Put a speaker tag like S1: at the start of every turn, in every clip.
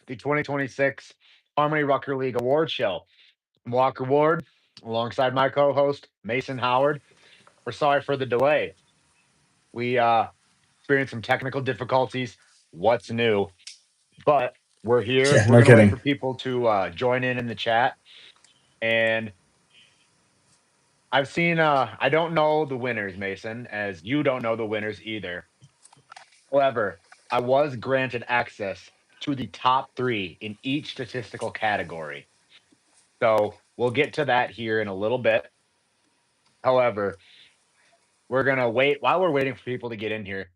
S1: the 2026 Harmony Rucker League Award Show. I'm Walker Ward, alongside my co-host Mason Howard. We're sorry for the delay. We experienced some technical difficulties. What's new? But we're here.
S2: Yeah,
S1: We're
S2: no
S1: gonna wait
S2: kidding.
S1: for people to join in the chat. And I've seen. I don't know the winners, Mason, as you don't know the winners either. However, I was granted access to the top three in each statistical category. So we'll get to that here in a little bit. However, we're going to wait while we're waiting for people to get in here.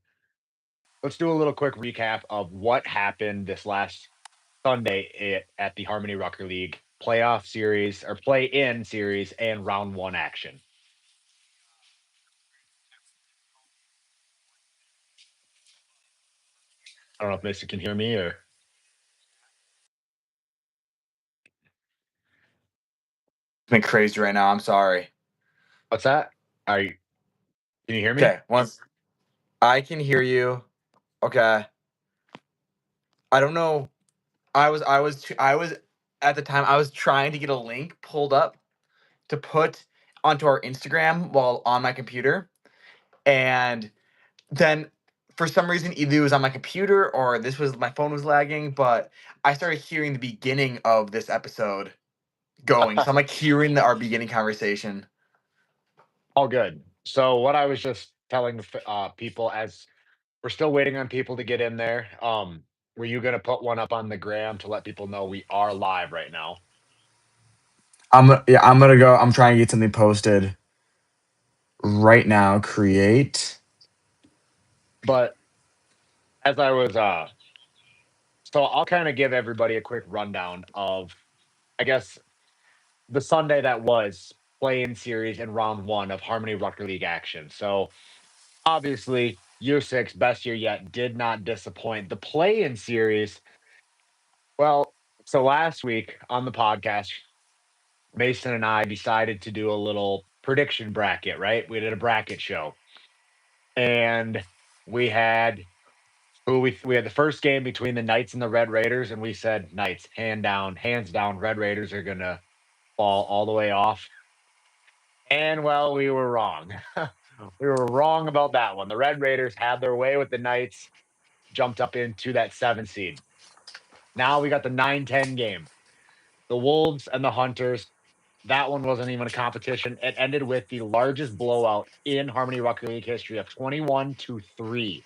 S1: Let's do a little quick recap of what happened this last Sunday at the Harmony Rucker League playoff series or play in series and round one action. I don't know if Mister can hear me or
S2: Been crazy right now. I'm sorry.
S1: what's that? Are you, can you hear me?
S2: Okay, once I can hear you. Okay. I don't know. I was at the time I was trying to get a link pulled up to put onto our Instagram while on my computer, and then for some reason either it was on my computer or this was my phone was lagging, but I started hearing the beginning of this episode going. So I'm like hearing our beginning conversation.
S1: All good. So what I was just telling people as we're still waiting on people to get in there. Were you gonna put one up on the gram to let people know we are live right now?
S2: I'm gonna go. I'm trying to get something posted right now. Create.
S1: But as I was so I'll kind of give everybody a quick rundown of I guess the Sunday that was play-in series in round one of Harmony Rucker League action. So obviously year six, best year yet, did not disappoint. The play-in series, well, so last week on the podcast, Mason and I decided to do a little prediction bracket, right? We did a bracket show. And we had we had the first game between the Knights and the Red Raiders, and we said Knights, hands down, Red Raiders are gonna fall all the way off. And well, we were wrong. We were wrong about that one. The Red Raiders had their way with the Knights, jumped up into that 7 seed. Now we got the 9-10 game. The Wolves and the Hunters. That one wasn't even a competition. It ended with the largest blowout in Harmony Rucker League history of 21-3.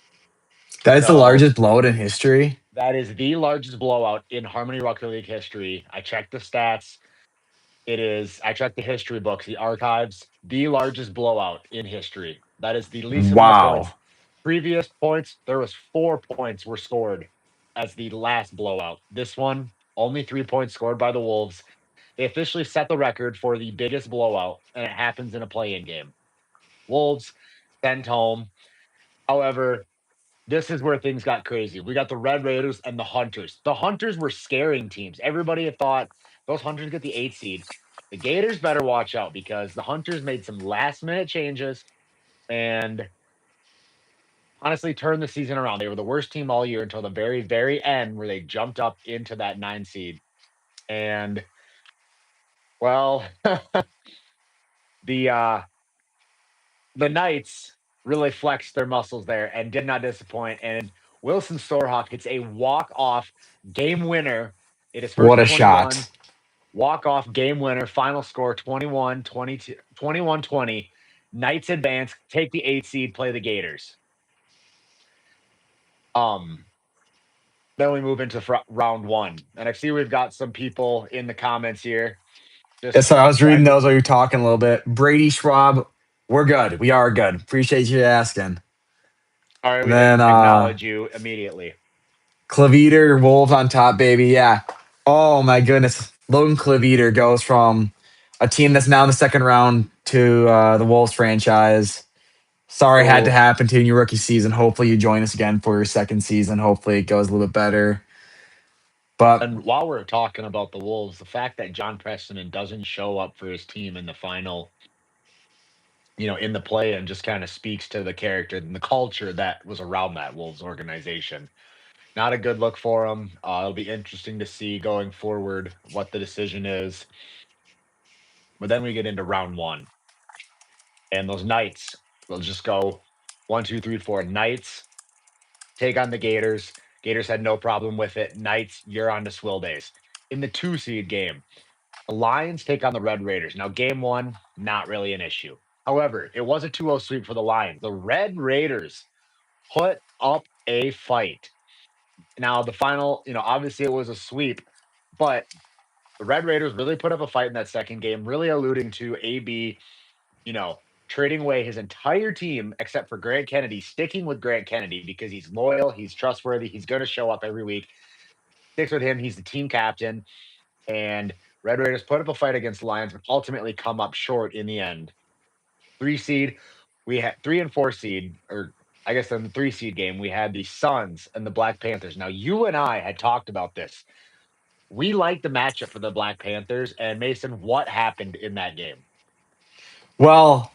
S2: That is the
S1: So
S2: largest blowout in history.
S1: that is the largest blowout in Harmony Rucker League history. I checked the stats. I checked the history books, the archives, the largest blowout in history. That is the least amount of points.
S2: Wow.
S1: Previous points, there was 4 points were scored as the last blowout. This one, only 3 points scored by the Wolves. They officially set the record for the biggest blowout, and it happens in a play-in game. Wolves sent home. However, this is where things got crazy. We got the Red Raiders and the Hunters. The Hunters were scaring teams. Everybody had thought those Hunters get the 8 seed. The Gators better watch out because the Hunters made some last minute changes and honestly turned the season around. They were the worst team all year until the very, very end where they jumped up into that 9 seed. And well, the the Knights really flexed their muscles there and did not disappoint. And Wilson Storehawk hits a walk-off game winner. It is first
S2: What
S1: and
S2: a
S1: 21.
S2: shot.
S1: Walk-off game winner. Final score 21-22, 21-20. Knights advance, take the 8 seed, play the Gators. Um, then we move into round one. And I see we've got some people in the comments here.
S2: Yeah,
S1: Just
S2: sorry, I was reading those while you were talking a little bit. Brady Schwab, we're good. We are good. Appreciate you asking.
S1: all right,
S2: And
S1: we
S2: then
S1: acknowledge you immediately.
S2: Cleveter, Wolves on top, baby. Yeah. Oh my goodness. Logan Cleveter goes from a team that's now in the second round to the Wolves franchise. Sorry, it had to
S1: So
S2: happen to you in your rookie season. Hopefully, you join us again for your second season. Hopefully, it goes a little bit better. But
S1: and while we're talking about the Wolves, the fact that John Preston doesn't show up for his team in the final, in the play and just kind of speaks to the character and the culture that was around that Wolves organization. Not a good look for them. It'll be interesting to see going forward what the decision is. But then we get into round one, and those Knights will just go 1, 2, 3, 4. Knights take on the Gators. Gators had no problem with it. Knights, you're on to Swill Days. In the 2 seed game, the Lions take on the Red Raiders. Now, game one, not really an issue. However, it was a 2-0 sweep for the Lions. The Red Raiders put up a fight. Now, the final, obviously it was a sweep, but the Red Raiders really put up a fight in that second game, really alluding to AB, you know, trading away his entire team except for Grant Kennedy, sticking with Grant Kennedy because he's loyal, he's trustworthy, he's going to show up every week. Sticks with him, he's the team captain, and Red Raiders put up a fight against the Lions, but ultimately come up short in the end. 3 seed, we had 3 and 4 seed, or I guess in the 3 seed game, we had the Suns and the Black Panthers. Now, you and I had talked about this. We liked the matchup for the Black Panthers. And Mason, what happened in that game?
S2: Well,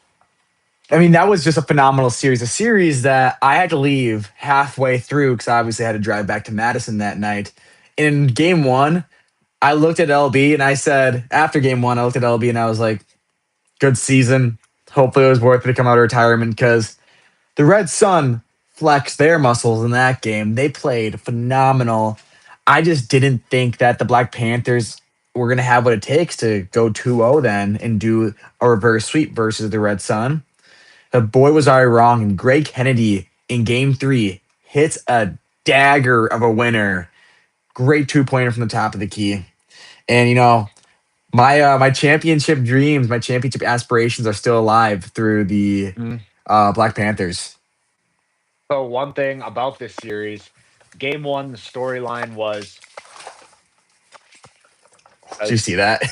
S2: I mean, that was just a phenomenal series. A series that I had to leave halfway through because I obviously had to drive back to Madison that night. In game one, I looked at LB and I said, after game one, I looked at LB and I was like, good season. Hopefully it was worth it to come out of retirement because the Red Sun flexed their muscles in that game. They played phenomenal. I just didn't think that the Black Panthers were going to have what it takes to go 2-0 then and do a reverse sweep versus the Red Sun. The boy was already wrong, and Greg Kennedy in game three hits a dagger of a winner. Great 2-pointer from the top of the key. And my championship dreams, my championship aspirations are still alive through the
S1: Mm.
S2: Black Panthers.
S1: So, one thing about this series, game one, the storyline was
S2: Did you see that?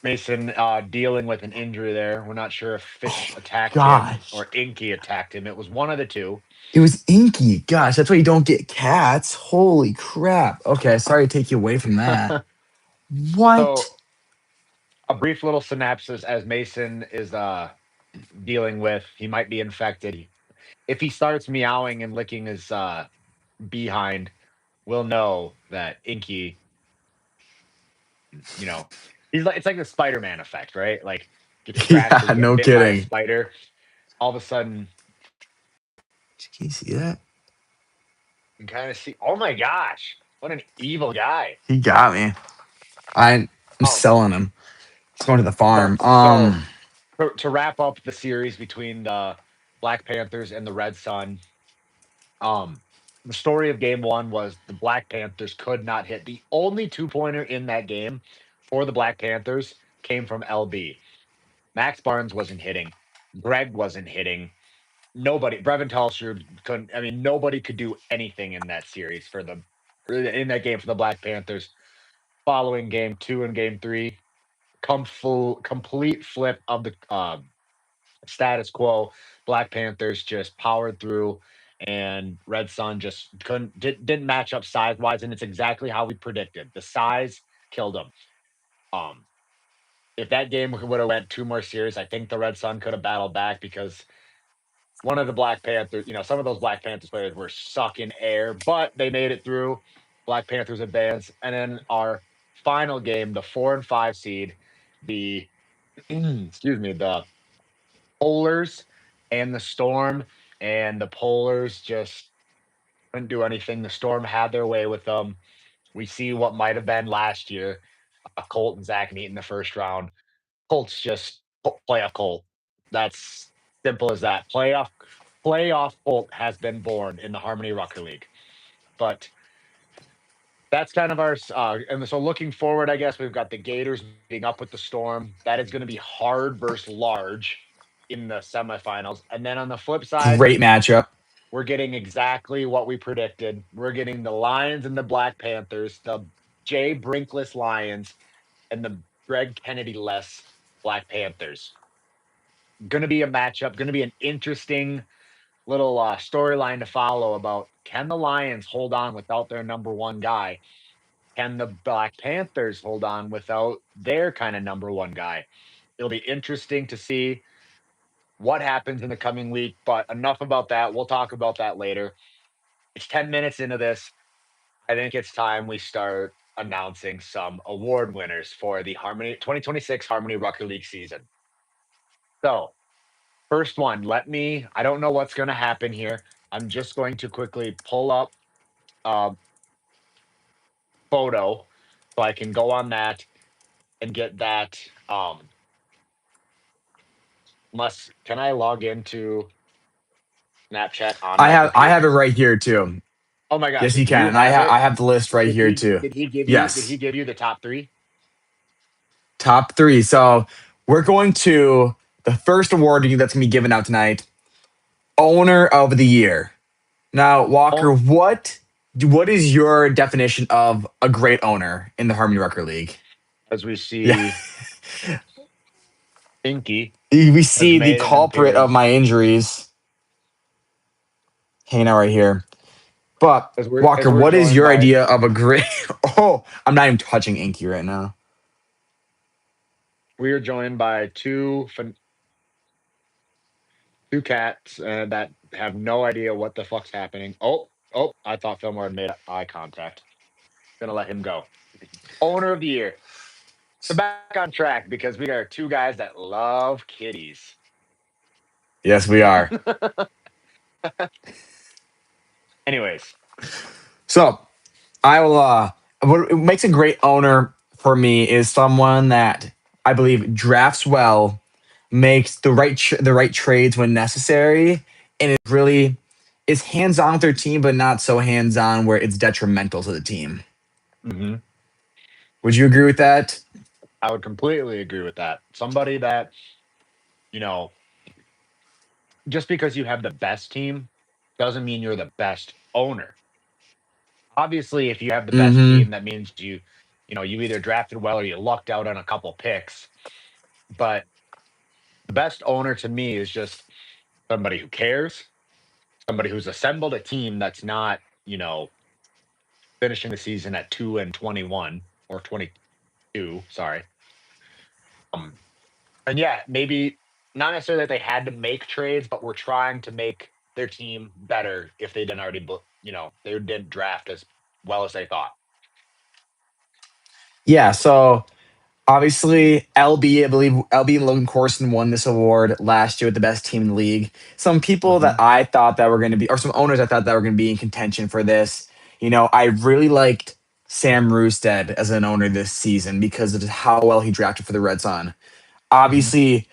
S1: Mason dealing with an injury there. We're not sure if Fish attacked him
S2: Gosh.
S1: or Inky attacked him. It was one of the two.
S2: It was inky. Gosh, that's why you don't get cats. Holy crap. Okay, sorry to take you away from that. What?
S1: So, a brief little synopsis as Mason is dealing with, he might be infected. If he starts meowing and licking his behind, we'll know that Inky, you know, it's like the Spider-Man effect, right? Like get scratched or
S2: Yeah,
S1: you get
S2: no
S1: bit by a
S2: kidding.
S1: spider. All of a sudden,
S2: Can you see that?
S1: you kind of see, oh my gosh, what an evil guy.
S2: He got me. I'm
S1: Um,
S2: selling him. He's going to the farm.
S1: so to wrap up the series between the Black Panthers and the Red Sun, um, the story of game one was the Black Panthers could not hit. The only 2-pointer in that game for the Black Panthers came from LB. Max Barnes wasn't hitting. Greg wasn't hitting. Nobody, Brevin Telsher couldn't. I mean, nobody could do anything in that series in that game for the Black Panthers. Following game two and game three, complete flip of the status quo. Black Panthers just powered through, and Red Sun just didn't match up size wise, and it's exactly how we predicted. The size killed them. Um, if that game would have went 2 more series, I think the Red Sun could have battled back because one of the Black Panthers, some of those Black Panthers players were sucking air, but they made it through. Black Panthers advance, and then our final game, the 4 and 5 seed, the excuse me, the Polars and the Storm, and the Polars just couldn't do anything. The Storm had their way with them. We see what might have been last year. Colt and Zach meet in the first round. Colts just playoff Colt. That's simple as that. Playoff Colt has been born in the Harmony Rucker League. But that's kind of our and so looking forward, I guess we've got the Gators meeting up with the Storm. That is going to be hard versus large in the semifinals. And then on the flip side,
S2: Great matchup.
S1: we're getting exactly what we predicted. We're getting the Lions and the Black Panthers, the Jay Brinkless Lions, and the Greg Kennedy less Black Panthers. Going to be a matchup, going to be an interesting little storyline to follow about can the Lions hold on without their number one guy? Can the Black Panthers hold on without their kind of number one guy? It'll be interesting to see what happens in the coming week, but enough about that. We'll talk about that later. It's 10 minutes into this. I think it's time we start announcing some award winners for the Harmony 2026 Harmony Rucker League season. So, first one, I don't know what's going to happen here. I'm just going to quickly pull up a photo so I can go on that and get that. Unless, can I log into Snapchat on
S2: I
S1: my
S2: have it
S1: computer?
S2: right here too.
S1: Oh my gosh,
S2: Yes, you can.
S1: you
S2: And
S1: have
S2: I
S1: it?
S2: have the list right here too.
S1: Did he
S2: Yes.
S1: give you the top three?
S2: Top three. So we're going to the first award that's gonna be given out tonight. Owner of the year. Now, Walker,
S1: Oh,
S2: what is your definition of a great owner in the Harmony Rucker League?
S1: as we
S2: Yeah.
S1: see, Inky
S2: We
S1: has
S2: see the
S1: made an
S2: culprit of
S1: appearance.
S2: my injuries hanging out right here. But
S1: As
S2: Walker,
S1: we're
S2: what is
S1: joined
S2: your
S1: by
S2: idea of a great? Oh, I'm not even touching Inky right now.
S1: we are joined by two cats that have no idea what the fuck's happening. Oh, I thought Fillmore had made eye contact. Gonna let him go. Owner of the year. So back on track because we are two guys that love kitties.
S2: Yes, we are.
S1: Anyways,
S2: So I will. What makes a great owner for me is someone that I believe drafts well, makes the right trades when necessary, and it really is hands on with their team, but not so hands on where it's detrimental to the team.
S1: mhm,
S2: Would you agree with that?
S1: I would completely agree with that. Somebody that, you know, just because you have the best team doesn't mean you're the best owner. Obviously, if you have the best
S2: Mm-hmm.
S1: team, that means you either drafted well or you lucked out on a couple picks. But the best owner to me is just somebody who cares, somebody who's assembled a team that's not, finishing the season at 2-21 or 22. Sorry. Um, and yeah, maybe not necessarily that they had to make trades, but were trying to make their team better if they didn't already, they didn't draft as well as they thought.
S2: Yeah. So obviously, LB, I believe LB and Logan Corson won this award last year with the best team in the league. Some people that
S1: Hmm.
S2: I thought that were going to be, or some owners I thought that were going to be in contention for this. I really liked Sam Rustad as an owner this season because of how well he drafted for the Red Sun.
S1: Hmm.
S2: Obviously,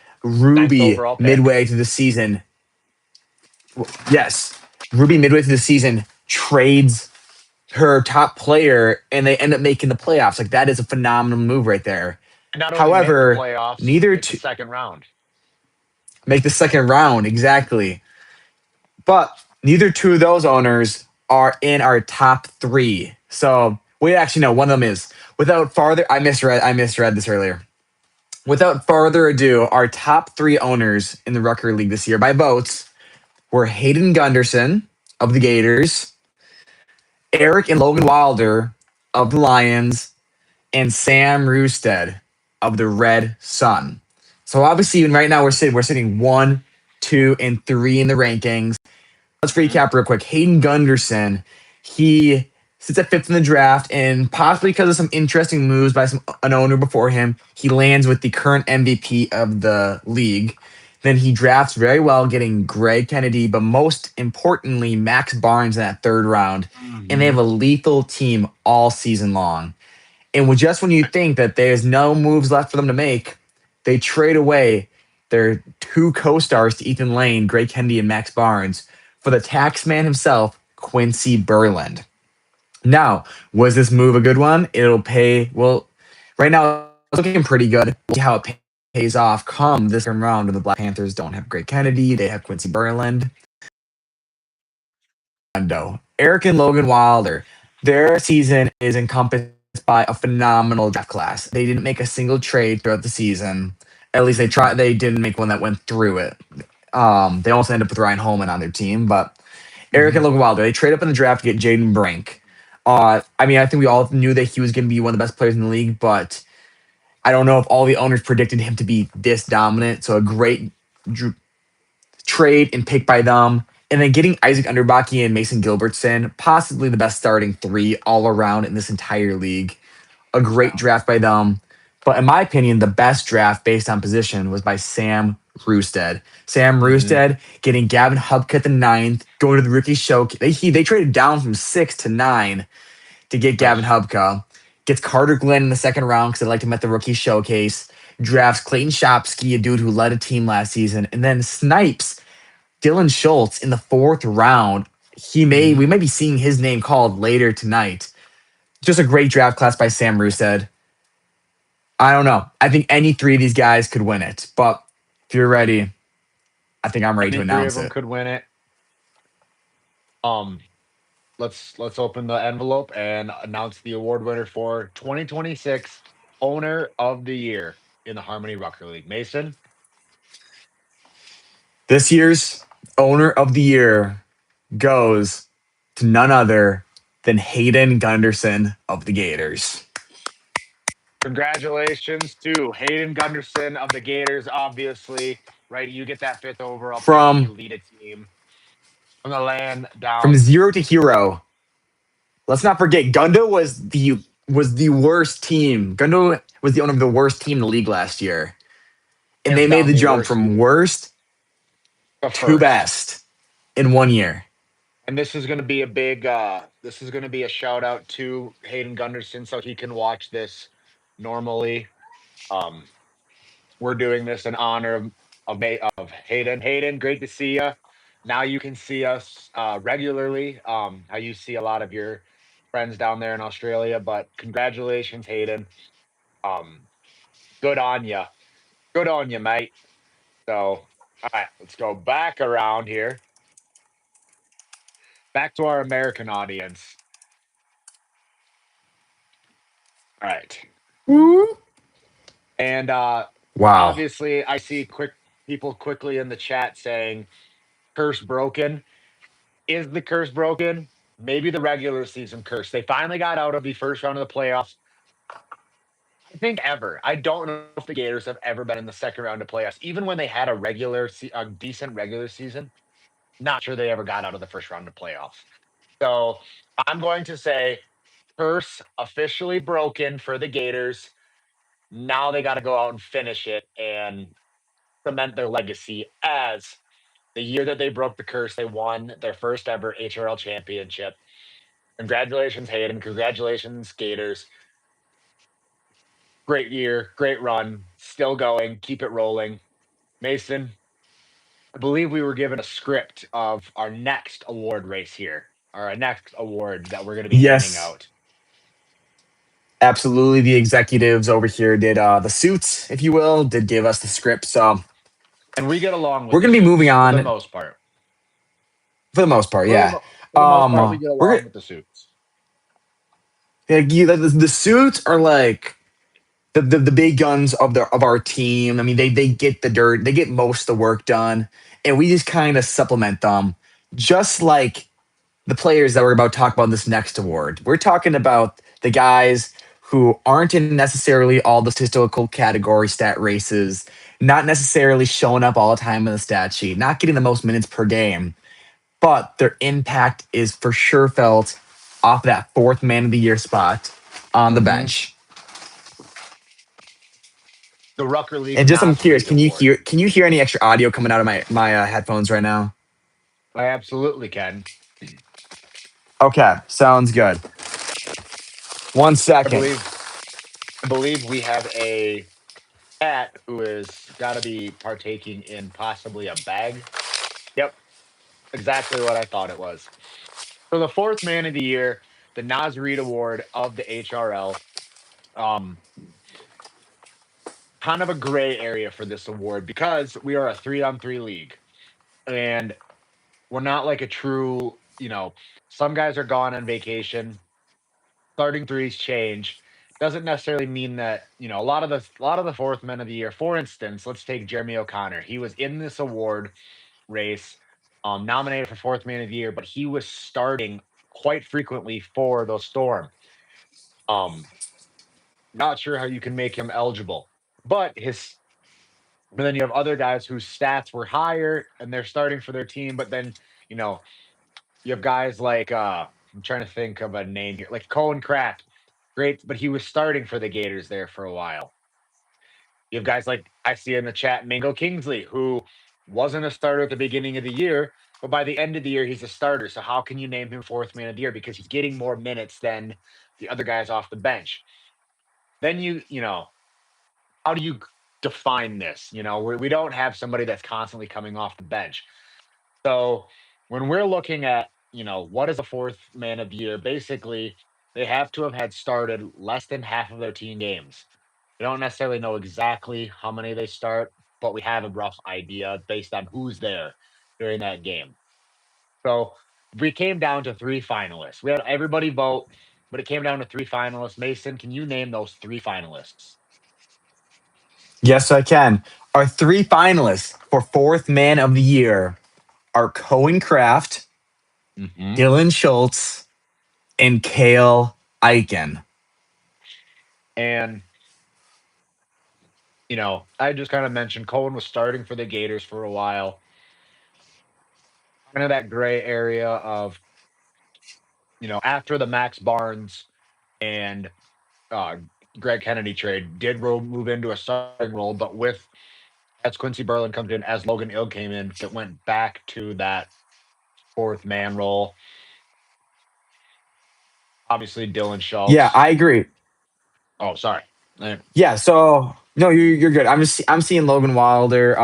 S1: Ninth
S2: Ruby
S1: overall pick.
S2: midway through the season, yes, Ruby midway through the season trades her top player and they end up making the playoffs. Like that is a phenomenal move right there.
S1: And not only make the
S2: However,
S1: playoffs,
S2: neither
S1: make the
S2: two
S1: second round.
S2: make the second round exactly. But neither two of those owners are in our top three. So wait, actually no, one of them is. Without farther, I misread this earlier. Without further ado, our top three owners in the Rucker League this year by votes were Hayden Gunderson of the Gators, Eric and Logan Wilder of the Lions, and Sam Rustad of the Red Sun. So obviously, right now we're sitting 1, 2, and 3 in the rankings. Let's
S1: Mhm.
S2: recap real quick. Hayden Gunderson, he sits at fifth in the draft, and possibly because of some interesting moves by an owner before him, he lands with the current MVP of the league. Then he drafts very well, getting Greg Kennedy, but most importantly, Max Barnes in that third round. And they have
S1: Mhm.
S2: a lethal team all season long. And just when you think that there's no moves left for them to make, they trade away their two co-stars to Ethan Lane, Greg Kennedy, and Max Barnes for the tax man himself, Quincy Burland. Now, was this move a good one? It'll pay. Well, right now it's looking pretty good. We'll see how it pays off come this time round when the Black Panthers don't have Greg Kennedy. They have Quincy Burland. Eric and Logan Wilder, their season is encompassed by a phenomenal draft class. They didn't make a single trade throughout the season. At least they tried. They didn't make one that went through it. They also ended up with Ryan Holman on their team, but Eric and
S1: Mhm.
S2: Logan Wilder, they trade up in the draft to get Jaden Brink. I mean, I think we all knew that he was going to be one of the best players in the league, but I don't know if all the owners predicted him to be this dominant. So a great trade and pick by them. And then getting Isaac Underbaki and Mason Gilbertson, possibly the best starting three all around in this entire league. A great draft by them. But in my opinion, the best draft based on position was by Sam Rewstead. Sam
S1: Mm-hmm.
S2: Rewstead getting Gavin Hubka at the ninth, going to the rookie show. They traded down from 6 to 9 to get Gavin
S1: Nice.
S2: Hubka. Gets Carter Glenn in the second round because they liked him at the rookie showcase. Drafts Clayton Shopsky, a dude who led a team last season, and then snipes Dylan Schultz in the fourth round. We
S1: Mm-hmm.
S2: might be seeing his name called later tonight. Just a great draft class by Sam Rewstead. I don't know. I think any three of these guys could win it, but if you're ready, I think I'm ready to
S1: Any three of
S2: announce
S1: them
S2: it.
S1: could win it. Um, let's open the envelope and announce the award winner for 2026 Owner of the Year in the Harmony Rucker League. Mason,
S2: This year's owner of the year goes to none other than Hayden Gunderson of the Gators.
S1: congratulations to Hayden Gunderson of the Gators. Obviously, right? You get that fifth overall pick when
S2: From
S1: you lead a team from the land
S2: from
S1: down.
S2: zero to hero. Let's not forget Gundo was the worst team. Gundo was the owner of the worst team in the league last year. And
S1: Hands
S2: they made
S1: down
S2: the
S1: the
S2: jump
S1: worst
S2: from
S1: team.
S2: worst
S1: The
S2: to
S1: first.
S2: best in 1 year.
S1: And this is going to be a big this is going to be a shout out to Hayden Gunderson so he can watch this normally. Um we're doing this in honor of Hayden. Hayden, great to see you. Now you can see us regularly. How you see a lot of your friends down there in Australia, but congratulations Hayden. Um good on you. Good on you, mate. So, all right, let's go back around here. Back to our American audience. All right. And
S2: Wow.
S1: obviously, I see quick people quickly in the chat saying curse broken. Is the curse broken? Maybe the regular season curse. They finally got out of the first round of the playoffs. I think ever. I don't know if the Gators have ever been in the second round of playoffs, even when they had a decent regular season. Not sure they ever got out of the first round of playoffs. So I'm going to say curse officially broken for the Gators. Now they got to go out and finish it and cement their legacy as the year that they broke the curse, they won their first ever HRL championship. Congratulations, Hayden. Congratulations, Gators. Great year, great run. Still going. Keep it rolling. Mason, I believe we were given a script of our next award race here, or our next award that we're going to be handing
S2: Yes,
S1: out.
S2: absolutely. The executives over here did the suits, if you will, did give us the script. So
S1: And we get along with
S2: we're
S1: the
S2: gonna be moving
S1: suits for the
S2: on
S1: most part.
S2: for the most part.
S1: For the,
S2: Yeah.
S1: mo- for the most part, we get
S2: We're
S1: along with the suits.
S2: the suits are like the big guns of our team. I mean, they get the dirt, they get most of the work done, and we just kind of supplement them, just like the players that we're about to talk about in this next award. We're talking about the guys who aren't in necessarily all the statistical category stat races, not necessarily showing up all the time in the stat sheet, not getting the most minutes per game, but their impact is for sure felt off that fourth man of the year spot on the
S1: Hmm.
S2: bench.
S1: The Rucker League
S2: And just I'm
S1: Nas
S2: curious,
S1: Reed Award.
S2: can you hear any extra audio coming out of my headphones right now?
S1: I absolutely can.
S2: Okay, sounds good. One
S1: I
S2: second.
S1: believe I believe we have a cat who is got to be partaking in possibly a bag. Yep, exactly what I thought it was. So the fourth man of the year, the Nas Reed Award of the HRL. Um, Kind of a gray area for this award because we are a 3-on-3 league, and we're not like a true. Some guys are gone on vacation. Starting threes change. Doesn't necessarily mean that a lot of the fourth men of the year. For instance, let's take Jeremy O'Connor. He was in this award race, nominated for fourth man of the year, but he was starting quite frequently for the Storm. Um, Not sure how you can make him eligible, but his. But then you have other guys whose stats were higher and they're starting for their team, but then You know, you have guys like I'm trying to think of a name here, like Cohen Craft. Great, but he was starting for the Gators there for a while. You have guys like I see in the chat, Mingo Kingsley, who wasn't a starter at the beginning of the year, but by the end of the year, he's a starter. So how can you name him fourth man of the year? Because he's getting more minutes than the other guys off the bench. Then how do you define this? We don't have somebody that's constantly coming off the bench. So when we're looking at, what is a fourth man of the year, basically they have to have had started less than half of their team games. We don't necessarily know exactly how many they start, but we have a rough idea based on who's there during that game. So we came down to three finalists. We had everybody vote, but it came down to three finalists. Mason, can you name those three finalists?
S2: Yes, I can. Our three finalists for fourth man of the year are Cohen Craft,
S1: Hmm.
S2: Dylan Schultz, and Kale Eichen.
S1: And I just kind of mentioned Cohen was starting for the Gators for a while. Kind of that gray area of, after the Max Barnes and uh, Greg Kennedy trade, did move into a starting role, but as Quincy Berlin comes in, as Logan Ill came in, it went back to that fourth man role. Obviously, Dylan
S2: Yeah,
S1: Schultz.
S2: I agree.
S1: Oh, sorry.
S2: Yeah, so no, you're good. I'm seeing Logan Wilder,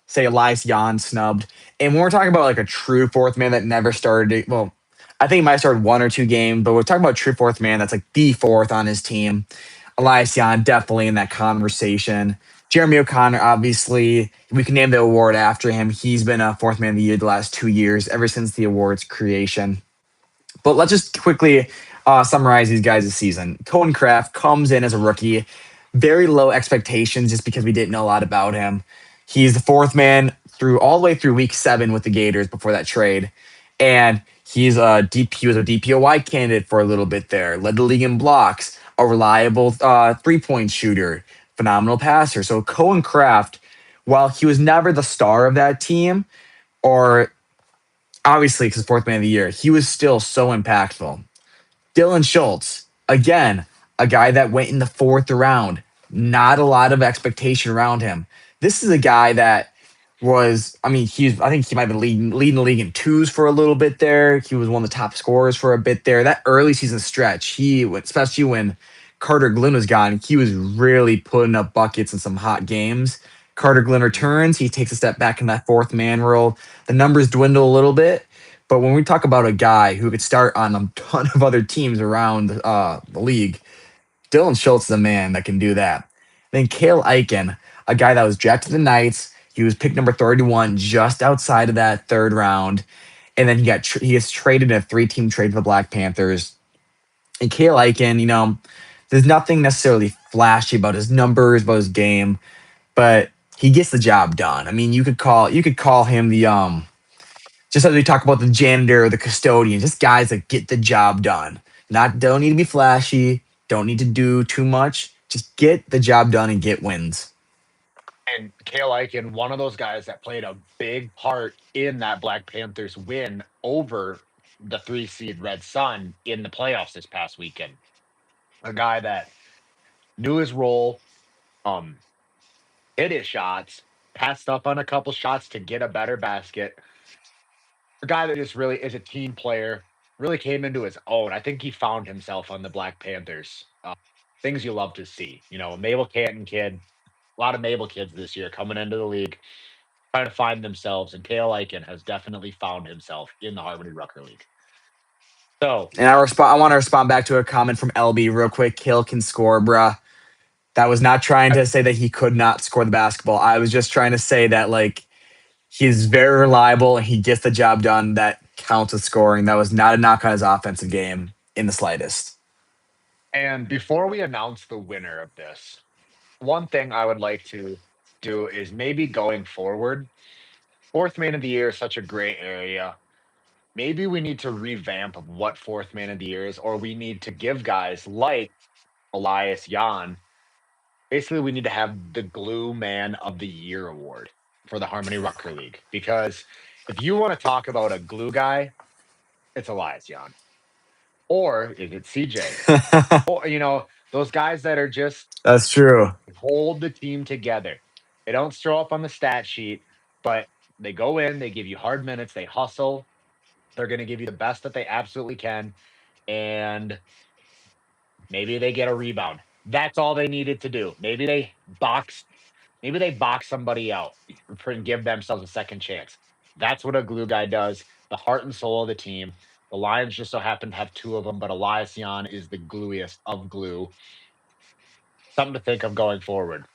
S2: say Elias Jan snubbed, and when we're talking about like a true fourth man that never started, well, I think he might have started one or two games, but we're talking about a true fourth man that's like the fourth on his team. Elias Jan definitely in that conversation. Jeremy O'Connor, obviously, we can name the award after him. He's been a fourth man of the year the last 2 years, ever since the award's creation. But let's just quickly summarize these guys this season. Cohen Craft comes in as a rookie, very low expectations just because we didn't know a lot about him. He's the fourth man through all the way through week 7 with the Gators before that trade. And he was a DPOY candidate for a little bit there, led the league in blocks, a reliable 3-point shooter, phenomenal passer. So Cohen Craft, while he was never the star of that team, or obviously because fourth man of the year, he was still so impactful. Dylan Schultz, again, a guy that went in the fourth round. Not a lot of expectation around him. This is a guy that I think he might have been leading the league in twos for a little bit there. He was one of the top scorers for a bit there. That early season stretch, especially when Carter Glynn was gone, he was really putting up buckets in some hot games. Carter Glynn returns. He takes a step back in that fourth man role. The numbers dwindle a little bit, but when we talk about a guy who could start on a ton of other teams around the league, Dylan Schultz is a man that can do that. Then Kale Eichen, a guy that was drafted to the Knights. He was picked number 31, just outside of that third round. And then he gets traded in a 3-team trade for the Black Panthers. And Kale Eichen, there's nothing necessarily flashy about his numbers, about his game, but he gets the job done. I mean, you could call him the just as we talk about the janitor or the custodian, just guys that get the job done. Don't need to be flashy, don't need to do too much. Just get the job done and get wins.
S1: And Kale Eichen, one of those guys that played a big part in that Black Panthers win over the 3 seed Red Sun in the playoffs this past weekend. A guy that knew his role, um, hit his shots, passed up on a couple shots to get a better basket. A guy that just really is a team player, really came into his own. I think he found himself on the Black Panthers. Things you love to see. A Mabel Canton kid, a lot of Mabel kids this year coming into the league, trying to find themselves, and Kale Eichen has definitely found himself in the Harmony Rucker League. So,
S2: And I want to respond back to a comment from LB real quick. Kill can score, bruh. That was not trying
S1: I,
S2: to say that he could not score the basketball. I was just trying to say that like he's very reliable and he gets the job done. That counts as scoring. That was not a knock on his offensive game in the slightest.
S1: and before we announce the winner of this, one thing I would like to do is maybe going forward, fourth man of the year is such a gray area. Maybe we need to revamp what fourth man of the year is, or we need to give guys like Elias Jan. Basically, we need to have the glue man of the year award for the Harmony Rucker League because If you want to talk about a glue guy, it's Elias Jan. Or is it CJ? Or, those guys that are just
S2: That's true.
S1: hold the team together. They don't show up on the stat sheet, but they go in, they give you hard minutes, they hustle. They're going to give you the best that they absolutely can. And maybe they get a rebound. That's all they needed to do. Maybe they box somebody out and give themselves a second chance. That's what a glue guy does. The heart and soul of the team. The Lions just so happen to have two of them, but Elias Jan is the gluiest of glue. Something to think of going forward.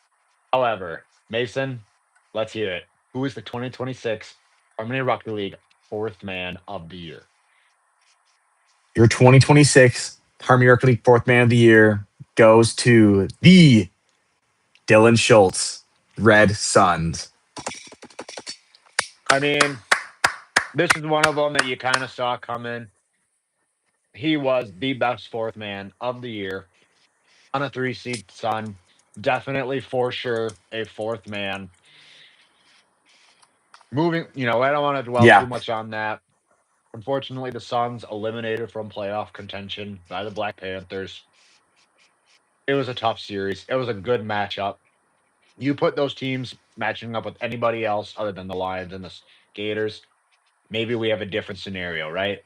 S1: However, Mason, let's hear it. Who is the 2026 Harmony Rugby League fourth man of the year?
S2: Your 2026 Harmony Rugby League Fourth Man of the Year goes to the Dylan Schultz Red Suns.
S1: I mean, this is one of them that you kind of saw coming. He was the best fourth man of the year on a three seed Sun. Definitely for sure a fourth man. Moving, I don't want to dwell too
S2: Yeah.
S1: much on that. Unfortunately, the Suns eliminated from playoff contention by the Black Panthers. It was a tough series. It was a good matchup. You put those teams matching up with anybody else other than the Lions and the Gators, maybe we have a different scenario, right?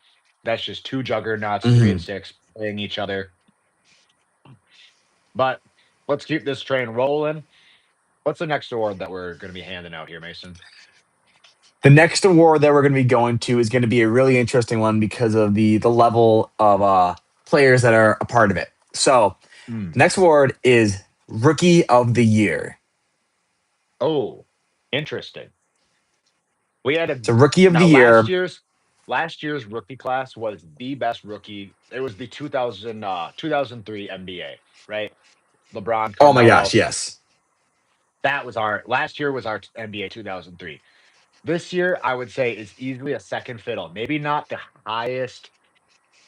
S1: That's just two juggernauts, 3 and 6, playing each other. But let's keep this train rolling. What's the next award that we're going to be handing out here, Mason?
S2: The next award that we're going to be going to is going to be a really interesting one because of the level of players that are a part of it. So, the next award is Rookie of the Year.
S1: Oh, interesting. We had
S2: It's a Rookie of the
S1: now
S2: Year.
S1: last year's rookie class was the best rookie. It was the 2003 NBA, right? LeBron,
S2: Oh my gosh,
S1: Carmelo.
S2: yes.
S1: That was our last year was our NBA 2003. This year, I would say is easily a second fiddle. Maybe not the highest,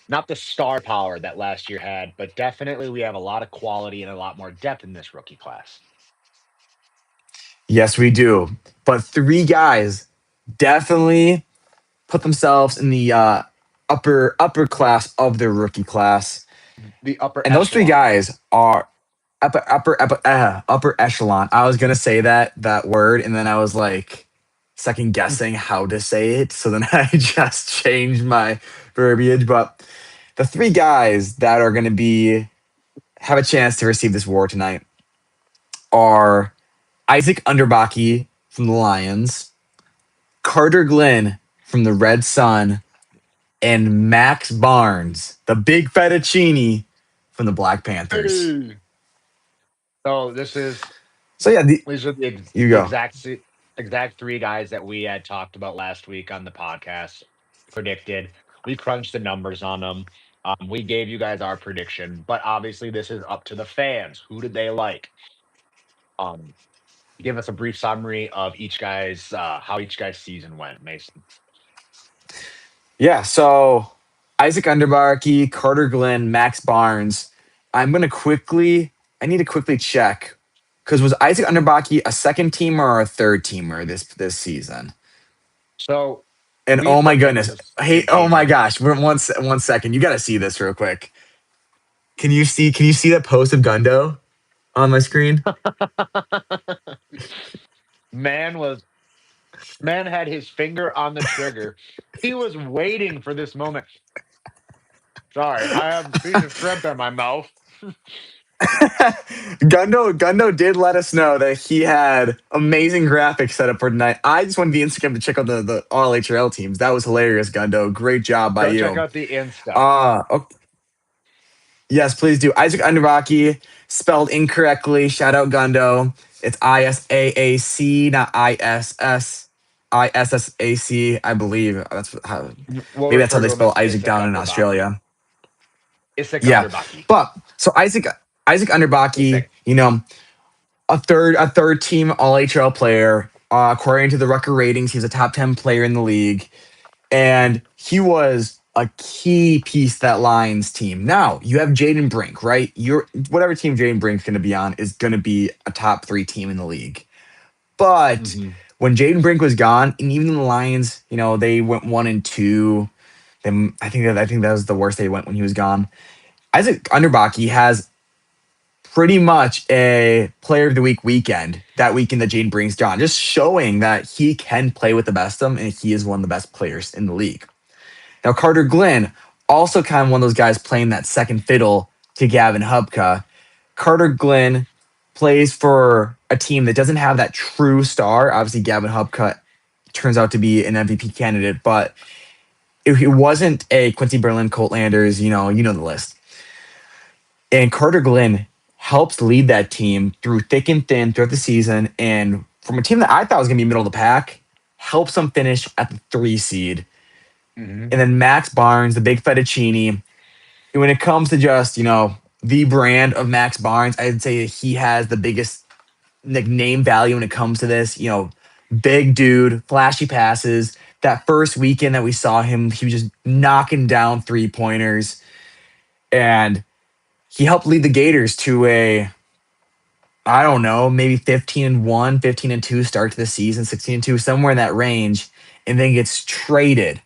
S1: not the star power that last year had, but definitely we have a lot of quality and a lot more depth in this rookie class.
S2: Yes, we do. But three guys definitely put themselves in the upper class of their rookie class.
S1: The upper
S2: And those three
S1: echelon.
S2: guys are upper echelon. I was gonna say that word, and then I was like second guessing how to say it. So then I just changed my verbiage. But the three guys that are gonna have a chance to receive this award tonight are Isaac Underbaki from the Lions, Carter Glenn from the Red Sun, and Max Barnes, the big fettuccine from the Black Panthers.
S1: Hey. So this is
S2: So yeah,
S1: these are
S2: you
S1: the
S2: go.
S1: exact three guys that we had talked about last week on the podcast. Predicted. We crunched the numbers on them. We gave you guys our prediction, but obviously this is up to the fans. Who did they like? Um, Give us a brief summary of each guy's how each guy's season went, Mason.
S2: Yeah, so Isaac Underbarky, Carter Glenn, Max Barnes. I need to quickly check because was Isaac Underbarky a second teamer or a third teamer this season?
S1: So
S2: And
S1: we
S2: oh my
S1: put him in
S2: goodness,
S1: the
S2: hey,
S1: same
S2: oh my
S1: teamer.
S2: gosh, one second, you got to see this real quick. Can you see that post of Gundo on my screen?
S1: Man had his finger on the trigger. He was waiting for this moment. Sorry, I have a piece of shrimp in my mouth.
S2: Gundo did let us know that he had amazing graphics set up for tonight. I just went to the Instagram to check out the all HRL teams. That was hilarious, Gundo. Great job by
S1: Go check
S2: you.
S1: out the Insta.
S2: Okay. Yes, please do. Isaac Underbaki, spelled incorrectly. Shout out Gundo. It's ISAAC, not ISS. ISSAC, I believe.
S1: We'll
S2: Maybe that's how
S1: refer
S2: they
S1: to him
S2: spell
S1: as
S2: Isaac
S1: Isaac
S2: down in
S1: Underbaki.
S2: Australia.
S1: Isaac
S2: Yeah.
S1: Underbaki.
S2: But so Isaac Underbaki,
S1: Isaac.
S2: a third team all HRL player. According to the Rucker ratings, he's a top 10 player in the league. And he was a key piece to that Lions team. Now you have Jaden Brink, right? Whatever team Jaden Brink's going to be on is going to be a top 3 team in the league. But
S3: when Jaden Brink was gone, and even the Lions, they went 1-2. Then I think that was the worst they went when he was gone. Isaac Underbaki has pretty much a player of the week weekend that weekend that Jaden Brink's gone, just showing that he can play with the best of them, and he is one of the best players in the league. Now, Carter Glenn, also kind of one of those guys playing that second fiddle to Gavin Hubka. Carter Glenn plays for a team that doesn't have that true star. Obviously, Gavin Hubka turns out to be an MVP candidate, but it wasn't a Quincy Berlin, Colt Landers, you know the list. And Carter Glenn helps lead that team through thick and thin throughout the season. And from a team that I thought was going to be middle of the pack, helps them finish at the 3 seed.
S1: Mhm.
S3: And then Max Barnes, the big fettuccine. When it comes to just, the brand of Max Barnes, I'd say he has the biggest name value when it comes to this. Big dude, flashy passes. That first weekend that we saw him, he was just knocking down 3-pointers. And he helped lead the Gators to I don't know, maybe 15-1, 15-2 start to the season, 16-2, somewhere in that range, and then gets traded.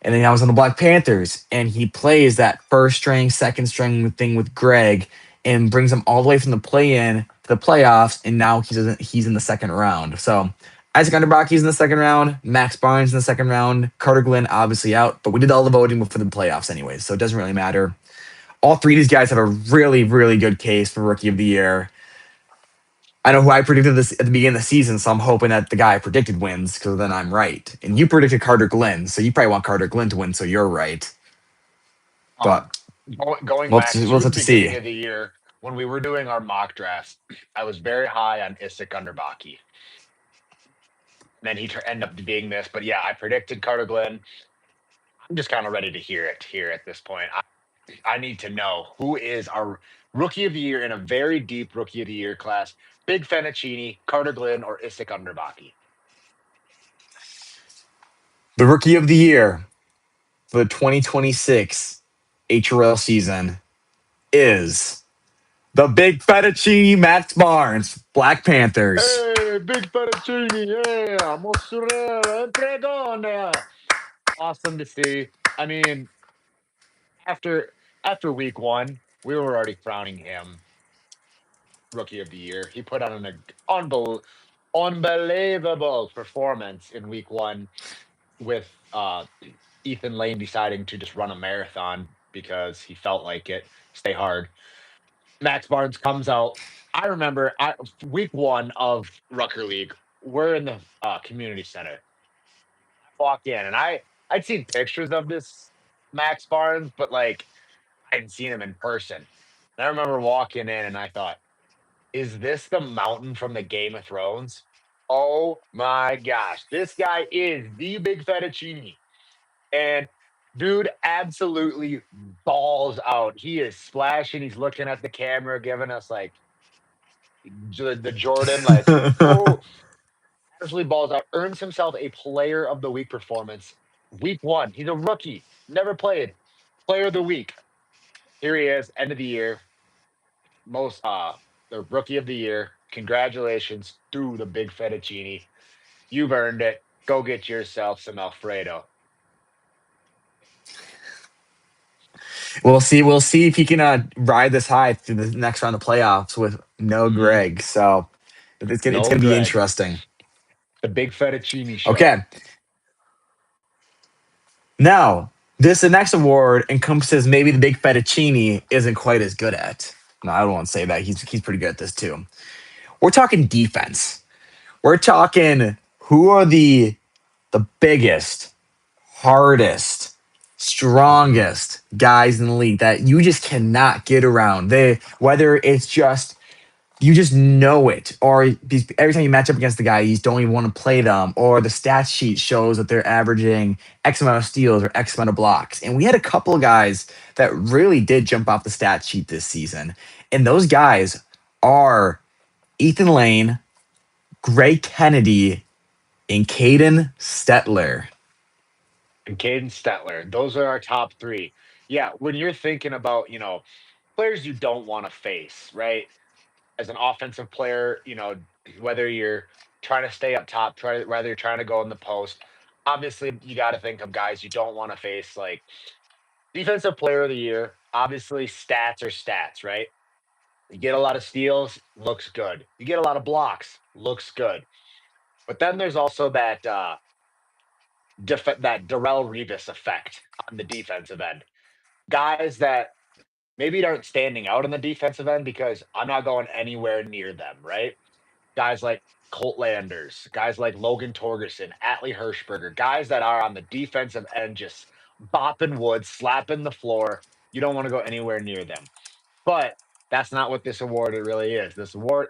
S3: And then I was on the Black Panthers, and he plays that first string, second string thing with Greg, and brings them all the way from the play-in to the playoffs. And now he's in the second round. So Isaac Underbaki's in the second round, Max Barnes in the second round, Carter Glenn obviously out, but we did all the voting for the playoffs anyways, so it doesn't really matter. All three of these guys have a really, really good case for Rookie of the Year. I know who I predicted this at the beginning of the season, so I'm hoping that the guy I predicted wins because then I'm right. And you predicted Carter Glenn, so you probably want Carter Glenn to win, so you're right.
S1: Um,
S3: But
S1: going
S3: we'll have to,
S1: back
S3: we'll
S1: to
S3: have
S1: the
S3: to see.
S1: beginning of the year when we were doing our mock drafts, I was very high on Isaac Underbaki. Then he ended up being this, but yeah, I predicted Carter Glenn. I'm just kind of ready to hear it here at this point. I need to know who is our rookie of the year in a very deep rookie of the year class. Big Fettuccini, Carter Glenn, or Isaac Underbaki.
S3: The Rookie of the Year for the 2026 HRL season is the Big Fettuccine Max Barnes, Black Panthers.
S1: Hey, Big Fettuccini, yeah, mozzarella, pregone. Awesome to see. I mean, after after week one, we were already crowning him rookie of the year. He put on an unbelievable performance in week one with Ethan Lane deciding to just run a marathon because he felt like it. Stay hard. Max Barnes comes out. I remember week one of Rucker League. We're in the community center. I walk in and I'd seen pictures of this Max Barnes, but like I hadn't seen him in person. And I remember walking in and I thought, is this the mountain from the Game of Thrones? Oh my gosh, this guy is the big fettuccine. And dude absolutely balls out. He is splashing. He's looking at the camera, giving us like the Jordan, let's go. Absolutely balls out. Earns himself a player of the week performance. Week one. He's a rookie. Never played. Player of the week. Here he is, end of the year. Most the rookie of the year. Congratulations to the big fettuccine. You've earned it. Go get yourself some Alfredo.
S3: We'll see if he can ride this high through the next round of playoffs with no
S1: Mhm.
S3: Greg. So it's
S1: No
S3: gonna be
S1: Greg.
S3: interesting.
S1: The big fettuccine show.
S3: Okay. Now, the next award encompasses maybe the big fettuccine isn't quite as good at. No, I don't want to say that. He's pretty good at this too. We're talking defense. We're talking who are the biggest, hardest, strongest guys in the league that you just cannot get around. Whether it's just you just know it, or every time you match up against the guy, you don't even want to play them, or the stat sheet shows that they're averaging X amount of steals or X amount of blocks. And we had a couple of guys that really did jump off the stat sheet this season. And those guys are Ethan Lane, Greg Kennedy, and Caden Stetler.
S1: And Caden Stetler. Those are our top three. Yeah, when you're thinking about, players you don't want to face, right? As an offensive player, whether you're trying to stay up top, whether you're trying to go in the post. Obviously, you got to think of guys you don't want to face, like defensive player of the year. Obviously, stats are stats, right? You get a lot of steals, looks good. You get a lot of blocks, looks good. But then there's also that Darrell Revis effect on the defensive end. Guys that maybe aren't standing out on the defensive end because I'm not going anywhere near them, right? Guys like Colt Landers, guys like Logan Torgerson, Atlee Hirschberger, guys that are on the defensive end just bopping wood, slapping the floor. You don't want to go anywhere near them. But that's not what this award really is. This award,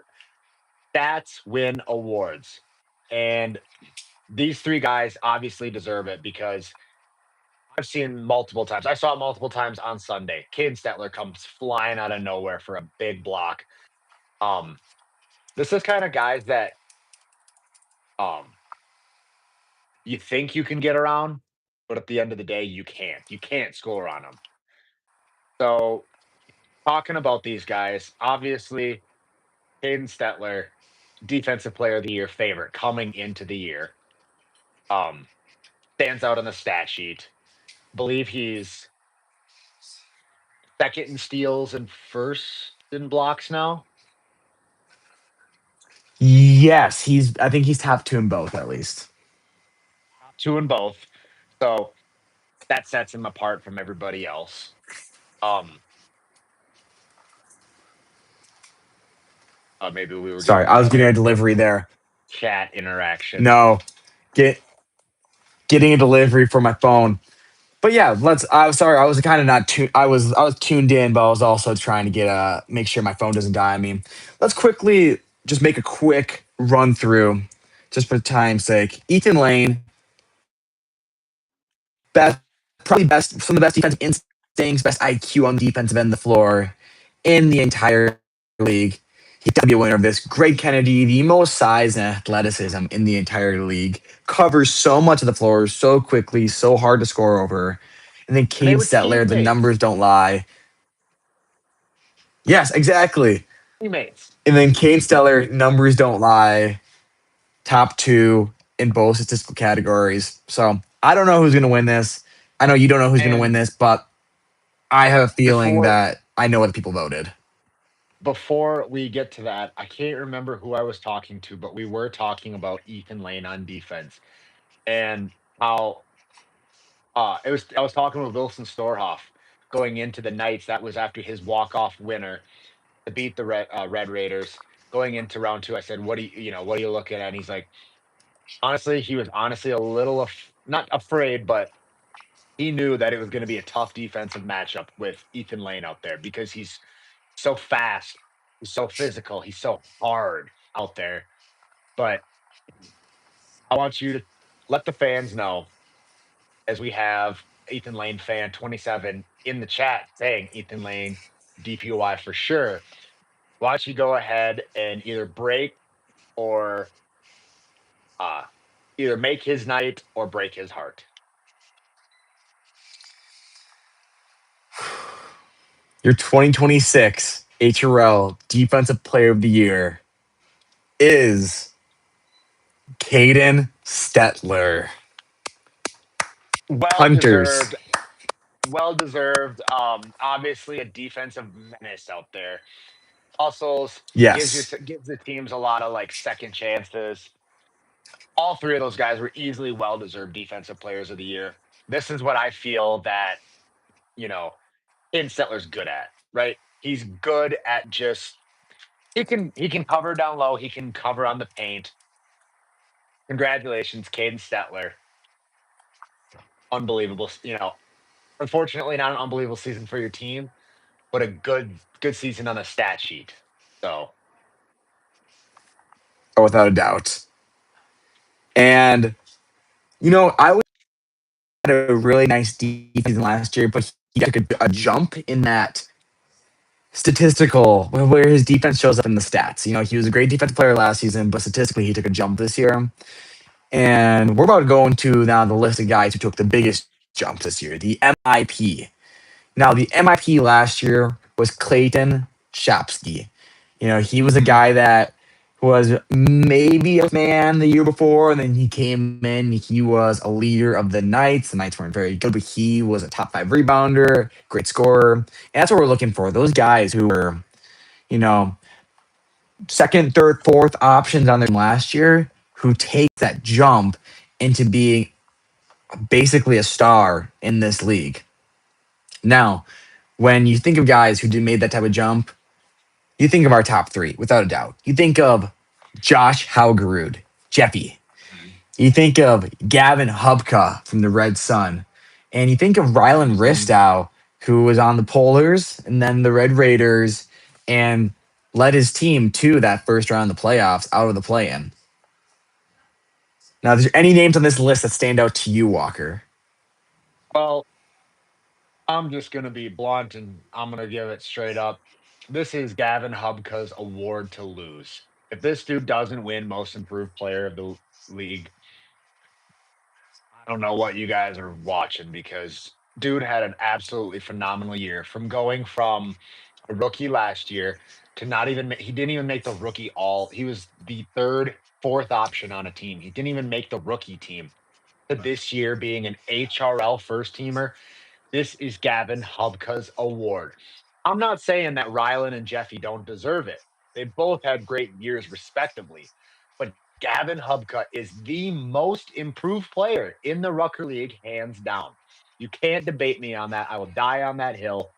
S1: stats win awards. And these three guys obviously deserve it because I've seen multiple times. I saw it multiple times on Sunday. Caden Stetler comes flying out of nowhere for a big block. Um, this is kind of guys that um you think you can get around, but at the end of the day, you can't. You can't score on them. So talking about these guys, obviously, Caden Stetler, defensive player of the year favorite coming into the year. Um, Stands out on the stat sheet. Believe he's second in steals and first in blocks now.
S3: Yes, I think he's top two in both at least.
S1: Two in both. So that sets him apart from everybody else. Um, Maybe we were
S3: Sorry,
S1: getting
S3: I was
S1: a
S3: getting a delivery there.
S1: chat interaction.
S3: No, get getting a delivery for my phone. But yeah, let's. I was sorry. I was kind of not tuned. I was tuned in, but I was also trying to get make sure my phone doesn't die on me. Let's quickly just make a quick run through, just for time's sake. Ethan Lane, best, probably best, some of the best defensive instincts, best IQ on the defensive end of the floor in the entire league. He's got to be a winner of this. Greg Kennedy, the most size and athleticism in the entire league, covers so much of the floor so quickly, so hard to score over. And then
S1: And they
S3: Cade
S1: were
S3: Stetler, the numbers
S1: teammates.
S3: don't lie. Yes, exactly.
S1: Teammates.
S3: And then Cade Stetler, numbers don't lie. Top two in both statistical categories. So I don't know who's going to win this. I know you don't know who's going to win
S1: And
S3: this, but I have a feeling
S1: before
S3: that I know what the people voted.
S1: before we get to that, I can't remember who I was talking to, but we were talking about Ethan Lane on defense and how I was talking with Wilson Storhoff going into the Knights. That was after his walk-off winner to beat the Red Raiders. Going into round two, I said, "What do what are you looking at?" And he's like, honestly, he was honestly a little not afraid, but he knew that it was going to be a tough defensive matchup with Ethan Lane out there because he's so fast, he's so physical, he's so hard out there. But I want you to let the fans know, as we have Ethan Lane fan 27 in the chat saying Ethan Lane DPOY for sure. Why don't you go ahead and or uh, either make his night or break his heart?
S3: Your 2026 HRL Defensive Player of the Year is Caden Stetler.
S1: Well
S3: Hunters.
S1: deserved. Well deserved. Obviously a defensive menace out there. Hustles,
S3: Yes.
S1: gives the teams a lot of like second chances. All three of those guys were easily well deserved defensive players of the year. This is what I feel that, you know, Caden Stetler's good at, right? He's good at just he can cover down low, he can cover on the paint. Congratulations, Caden Stetler. Unbelievable, unfortunately not an unbelievable season for your team, but a good season on the stat sheet. So
S3: Without a doubt. And, I was had a really nice defense last year, but he took a jump in that statistical where his defense shows up in the stats. He was a great defensive player last season, but statistically he took a jump this year. And we're about to go into now the list of guys who took the biggest jump this year, the MIP. Now, the MIP last year was Clayton Shapsky. He was a guy that who was maybe a man the year before, and then he came in. He was a leader of the Knights. The Knights weren't very good, but he was a top five rebounder, great scorer. And that's what we're looking for. Those guys who were, you know, second, third, fourth options on their team last year, who take that jump into being basically a star in this league. Now, when you think of guys who made that type of jump, you think of our top three, without a doubt. You think of Josh Haugerud, Jeffy. You think of Gavin Hubka from the Red Sun. And you think of Rylan Ristow, who was on the Polars and then the Red Raiders and led his team to that first round of the playoffs out of the play-in. Now, is there any names on this list that stand out to you, Walker?
S1: Well, I'm just going to be blunt and I'm going to give it straight up. This is Gavin Hubka's award to lose. If this dude doesn't win most improved player of the league, I don't know what you guys are watching because dude had an absolutely phenomenal year from going from a rookie last year to not even he didn't even make the rookie all. He was the third, fourth option on a team. He didn't even make the rookie team. To this year being an HRL first teamer, this is Gavin Hubka's award. I'm not saying that Rylan and Jeffy don't deserve it. They both had great years respectively. But Gavin Hubka is the most improved player in the Rucker League, hands down. You can't debate me on that. I will die on that hill.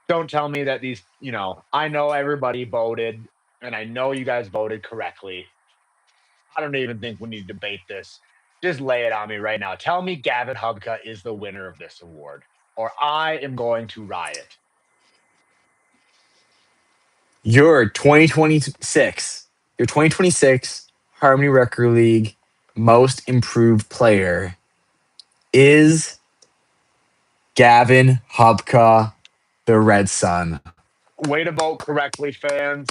S1: Don't tell me that I know everybody voted, and I know you guys voted correctly. I don't even think we need to debate this. Just lay it on me right now. Tell me Gavin Hubka is the winner of this award, or I am going to riot.
S3: Your 2026 Harmony Record League most improved player is Gavin Hubka, the Red Sun.
S1: Way to vote correctly, fans.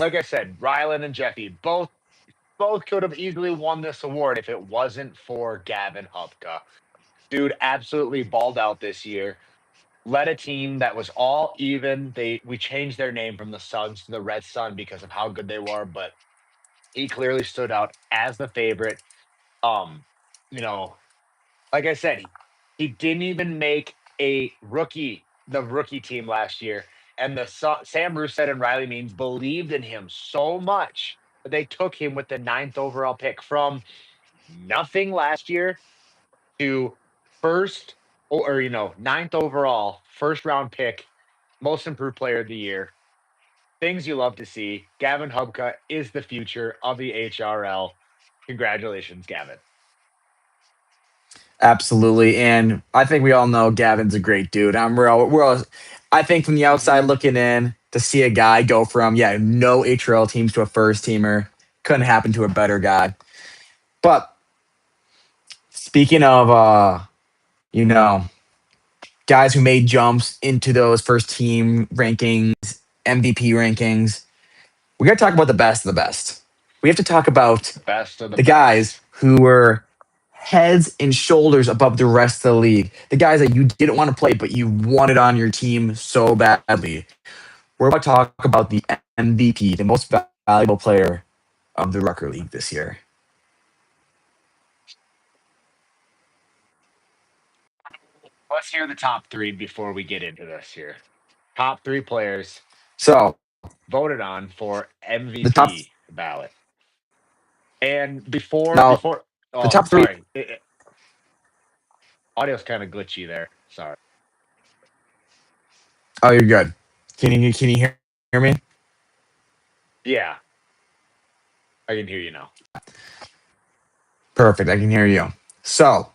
S1: Like I said, Rylan and Jeffy both could have easily won this award if it wasn't for Gavin Hubka. Dude absolutely balled out this year. Led a team that was all even. We changed their name from the Suns to the Red Sun because of how good they were, but he clearly stood out as the favorite. Um, you know, like I said, he didn't even make the rookie team last year, and Sam Rousset and Riley Means believed in him so much that they took him with the ninth overall pick from nothing last year to first ninth overall, first round pick, most improved player of the year. Things you love to see. Gavin Hubka is the future of the HRL. Congratulations, Gavin.
S3: Absolutely. And I think we all know Gavin's a great dude. I think from the outside looking in, to see a guy go from, no HRL teams to a first teamer, couldn't happen to a better guy. But speaking of, guys who made jumps into those first team rankings, MVP rankings, we got to talk about the best of the best. We have to talk about
S1: Best of the
S3: the
S1: best.
S3: guys who were heads and shoulders above the rest of the league. The guys that you didn't want to play, but you wanted on your team so badly. We're about to talk about the MVP, the most valuable player of the Rucker League this year.
S1: Let's hear the top three before we get into this here. Top three players
S3: So
S1: voted on for
S3: the top
S1: MVP ballot. And before
S3: now
S1: before
S3: the
S1: oh
S3: top three.
S1: sorry. Audio's kind of glitchy there. Sorry.
S3: Oh, you're good. Can you hear me?
S1: Yeah, I can hear you now.
S3: Perfect. I can hear you. So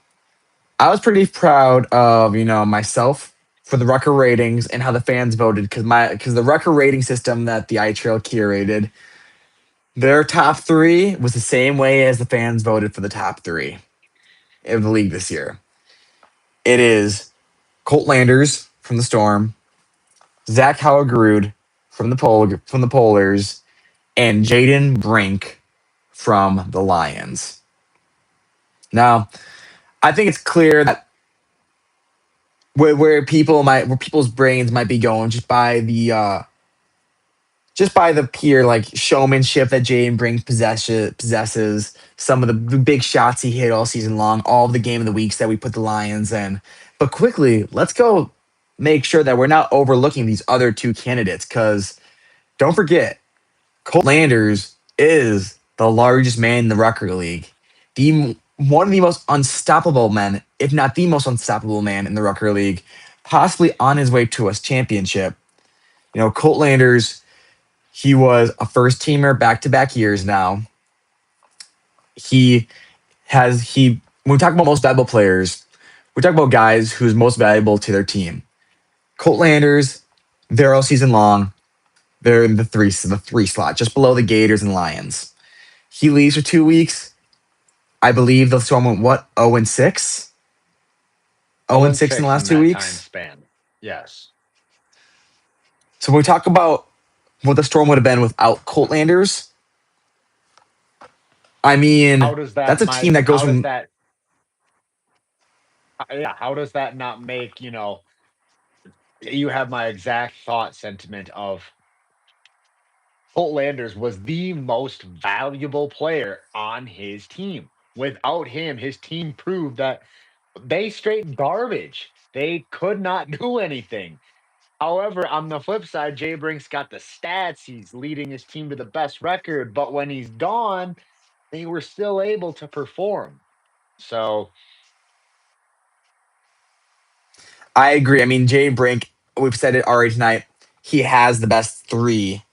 S3: I was pretty proud of myself for the Rucker ratings and how the fans voted because the Rucker rating system that the iHRL curated, their top three was the same way as the fans voted for the top three of the league this year. It is Colt Landers from the Storm, Zach Haugerud from the Polars, and Jaden Brink from the Lions. Now, I think it's clear that where people's brains might be going just by just by the pure like showmanship that Jaden Brink possesses, some of the big shots he hit all season long, all of the game of the weeks that we put the Lions in. But quickly, let's go make sure that we're not overlooking these other two candidates because don't forget, Colt Landers is the largest man in the record league. The one of the most unstoppable men, if not the most unstoppable man in the record league, possibly on his way to a championship. Colt Landers, he was a first teamer back to back years now. When we talk about most valuable players, we talk about guys who's most valuable to their team. Colt Landers, they're all season long. They're in the three slot, just below the Gators and Lions. He leaves for 2 weeks. I believe the Storm went what? 0-6? 0-6 in the last 2
S1: that
S3: weeks?
S1: time span. Yes.
S3: So when we talk about what the Storm would have been without Colt Landers, I mean, that's a team that goes from
S1: how does that not make, you have my exact thought sentiment of Colt Landers was the most valuable player on his team. Without him, his team proved that they straight garbage. They could not do anything. However, on the flip side, Jay Brink's got the stats. He's leading his team to the best record, but when he's gone, they were still able to perform. So
S3: I agree. I mean, Jay Brink, we've said it already tonight. He has the best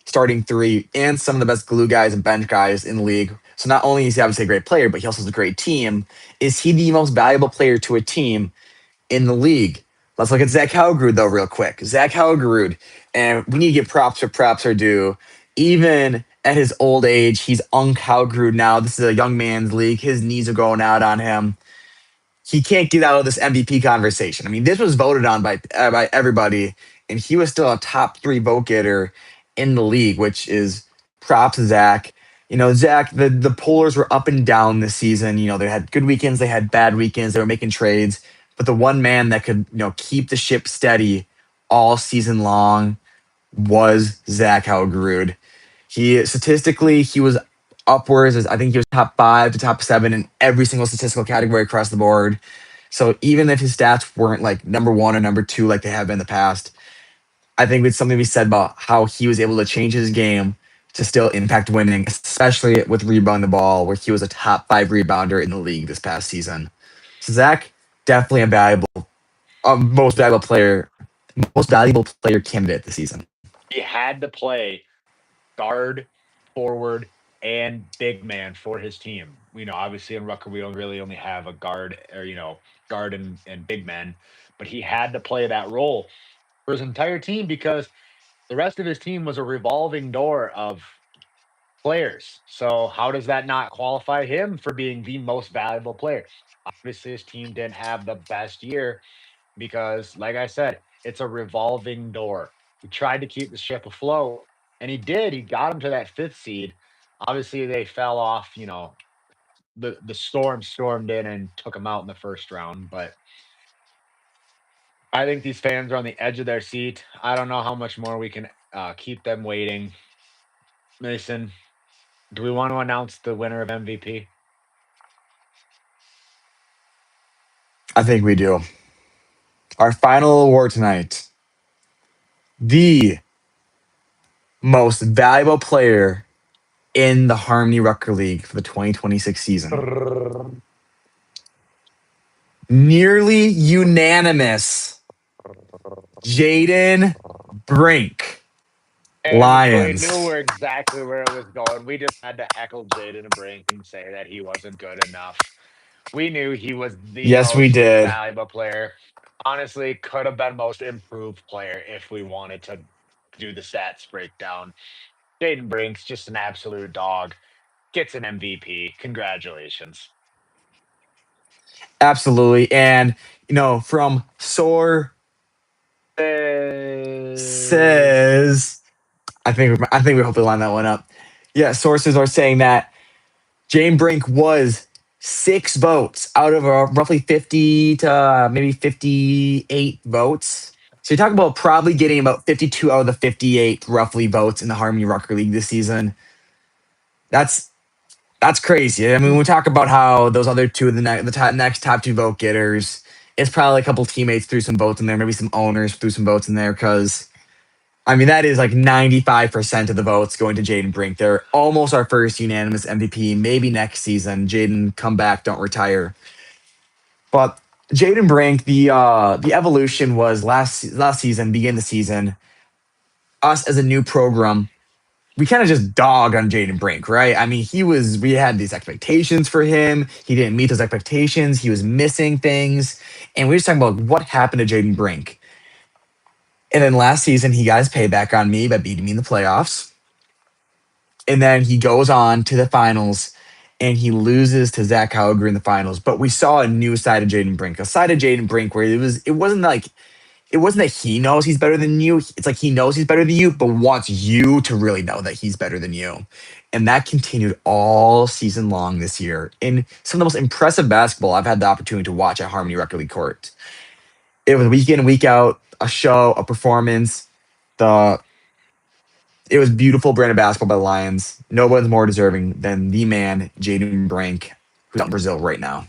S3: starting three, and some of the best glue guys and bench guys in the league. So not only is he obviously a great player, but he also has a great team. Is he the most valuable player to a team in the league? Let's look at Zach Haugerud, though, real quick. Zach Haugerud, and we need to give props where props are due. Even at his old age, he's Unk Haugerud now. This is a young man's league. His knees are going out on him. He can't get out of this MVP conversation. I mean, this was voted on by everybody, and he was still a top three vote getter in the league, which is props to Zach. Zach, the pollers were up and down this season. They had good weekends, they had bad weekends, they were making trades, but the one man that could, keep the ship steady all season long was Zach Haugerud. He was upwards. I think he was top 5 to top 7 in every single statistical category across the board. So even if his stats weren't like number 1 or number 2 like they have been in the past, I think it's something to be said about how he was able to change his game to still impact winning, especially with rebounding the ball, where he was a top 5 rebounder in the league this past season. So Zach, definitely most valuable player candidate this season.
S1: he had to play guard, forward, and big man for his team. Obviously in Rucker, we don't really only have a guard or, guard and big men, but he had to play that role for his entire team because the rest of his team was a revolving door of players. So how does that not qualify him for being the most valuable player? Obviously, his team didn't have the best year because, like I said, it's a revolving door. He tried to keep the ship afloat, and he did. He got him to that 5th seed. Obviously, they fell off. The storm stormed in and took him out in the first round. But I think these fans are on the edge of their seat. I don't know how much more we can keep them waiting. Mason, do we want to announce the winner of MVP?
S3: I think we do. Our final award tonight. The most valuable player in the Harmony Rucker League for the 2026 season. Nearly unanimous. Jaden Brink.
S1: And
S3: Lions.
S1: we knew exactly where it was going. We just had to heckle Jaden Brink and say that he wasn't good enough. We knew he was the
S3: Yes, we
S1: most
S3: did.
S1: valuable player. Honestly, could have been most improved player if we wanted to do the stats breakdown. Jaden Brink's just an absolute dog. Gets an MVP. Congratulations.
S3: Absolutely. And, from Soar
S1: Uh,
S3: says, I think we hopefully line that one up. Yeah, sources are saying that Jane Brink was 6 votes out of roughly 50 to maybe 58 votes. So you talk about probably getting about 52 out of the 58 roughly votes in the Harmony Rucker League this season. That's that's crazy. I mean, when we talk about how those other two of the next top two vote getters, it's probably a couple teammates threw some votes in there, maybe some owners threw some votes in there because I mean that is like 95% of the votes going to Jaden Brink. They're almost our first unanimous MVP. Maybe next season, Jaden, come back, don't retire. But Jaden Brink, the evolution was last season, begin the season. Us as a new program, we kind of just dog on Jaden Brink, right? I mean, we had these expectations for him. He didn't meet those expectations. He was missing things. And we were just talking about what happened to Jaden Brink. And then last season, he got his payback on me by beating me in the playoffs. And then he goes on to the finals and he loses to Zach Hauger in the finals. But we saw a new side of Jaden Brink, a side of Jaden Brink where it wasn't that he knows he's better than you. It's like he knows he's better than you, but wants you to really know that he's better than you. And that continued all season long this year in some of the most impressive basketball I've had the opportunity to watch at Harmony Record League Court. It was week in, week out, a show, a performance. The It was beautiful brand of basketball by the Lions. No one's more deserving than the man, Jaden Brink, who's out in Brazil right now.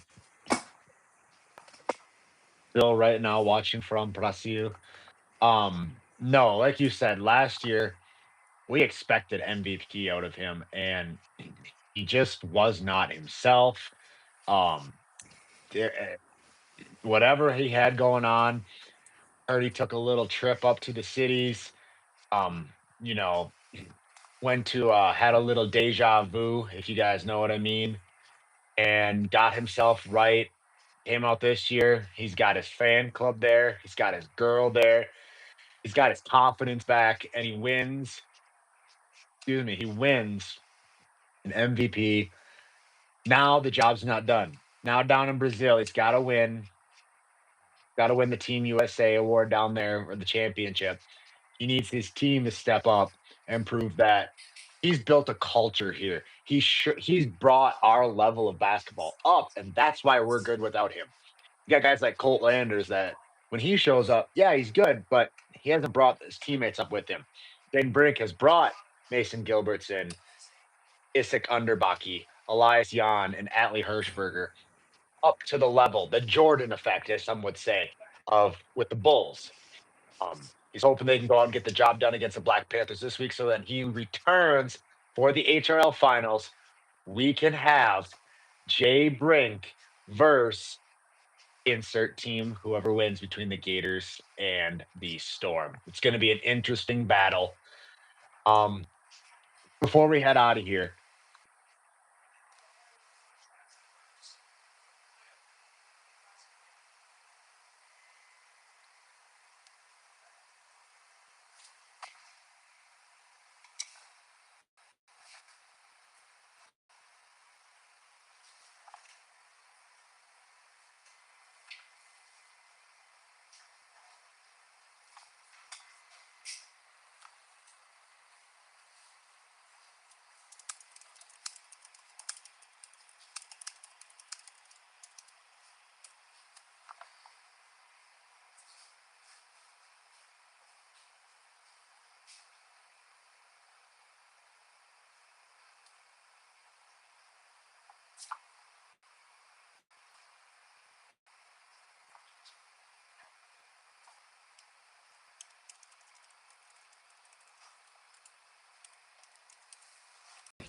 S1: Still right now watching from Brazil. No, like you said, last year we expected MVP out of him, and he just was not himself. Um, whatever he had going on, heard he took a little trip up to the cities. Um, you know, went to had a little deja vu, if you guys know what I mean, and got himself right. Came out this year. He's got his fan club there. He's got his girl there. He's got his confidence back, and he wins. Excuse me, he wins an MVP. Now the job's not done. Now down in Brazil, he's got to win. Got to win the Team USA award down there or the championship. He needs his team to step up and prove that he's built a culture here. He's brought our level of basketball up, and that's why we're good without him. You got guys like Colt Landers that when he shows up, yeah, he's good, but he hasn't brought his teammates up with him. Ben Brink has brought Mason Gilbertson, Isaac Underbaki, Elias Jan, and Atlee Hirschberger up to the level, the Jordan effect, as some would say, of with the Bulls. He's hoping they can go out and get the job done against the Black Panthers this week so that he returns for the HRL finals. We can have Jay Brink versus insert team, whoever wins between the Gators and the Storm. It's going to be an interesting battle. Before we head out of here,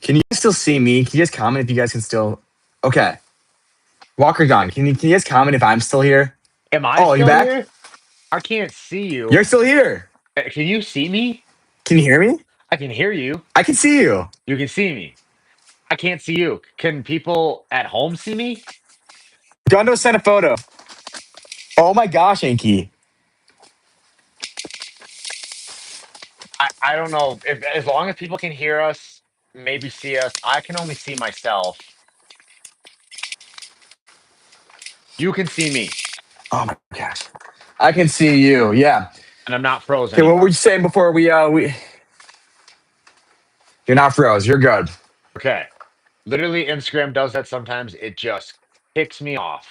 S3: Can you guys still see me? Can you guys comment if you guys can still? Okay. Walker gone. Can you guys comment if I'm still here?
S1: am I
S3: Oh, you
S1: still
S3: back?
S1: here? I can't see you.
S3: You're still here.
S1: Can you see me?
S3: Can you hear me?
S1: I can hear you.
S3: I can see you.
S1: You can see me. I can't see you. Can people at home see me?
S3: Gundo sent a photo. Oh my gosh, Anki.
S1: I don't know. If as long as people can hear us, maybe see us. I can only see myself. You can see me,
S3: Oh my gosh. I can see you. Yeah.
S1: and I'm not froze
S3: Okay, what were
S1: anymore.
S3: you saying before we You're not froze. You're good.
S1: Okay. Literally, Instagram does that sometimes. It just kicks me off.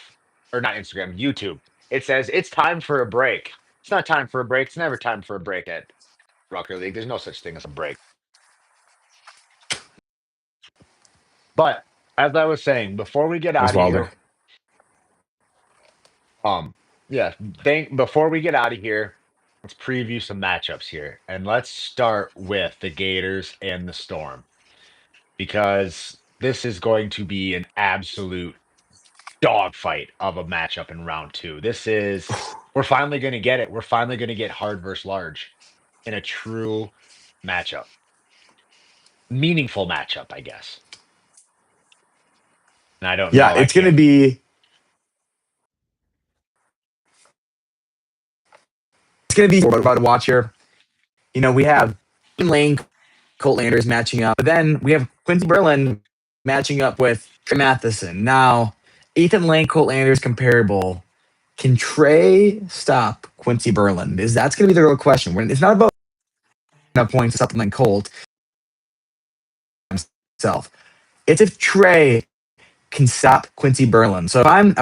S1: Or not Instagram, YouTube. It says it's time for a break. It's not time for a break. It's never time for a break at Rucker League. There's no such thing as a break. But as I was saying, before we get out of
S3: Oswaldo.
S1: here, um, yeah, before we get out of here, let's preview some matchups here, and let's start with the Gators and the Storm because this is going to be an absolute dogfight of a matchup in round two. We're finally going to get it. We're finally going to get hard versus large in a true matchup, meaningful matchup, I guess. And I don't
S3: Yeah,
S1: know. I
S3: it's going to
S1: can't.
S3: be what we're about to watch here. You know, we have Lane, Colt Landers matching up, but then we have Quincy Berlin matching up with Trey Matheson. Now, Ethan Lane, Colt Landers comparable. Can Trey stop Quincy Berlin? That's going to be the real question. It's not about points to supplement Colt himself. It's if Trey can stop Quincy Berlin. So if I'm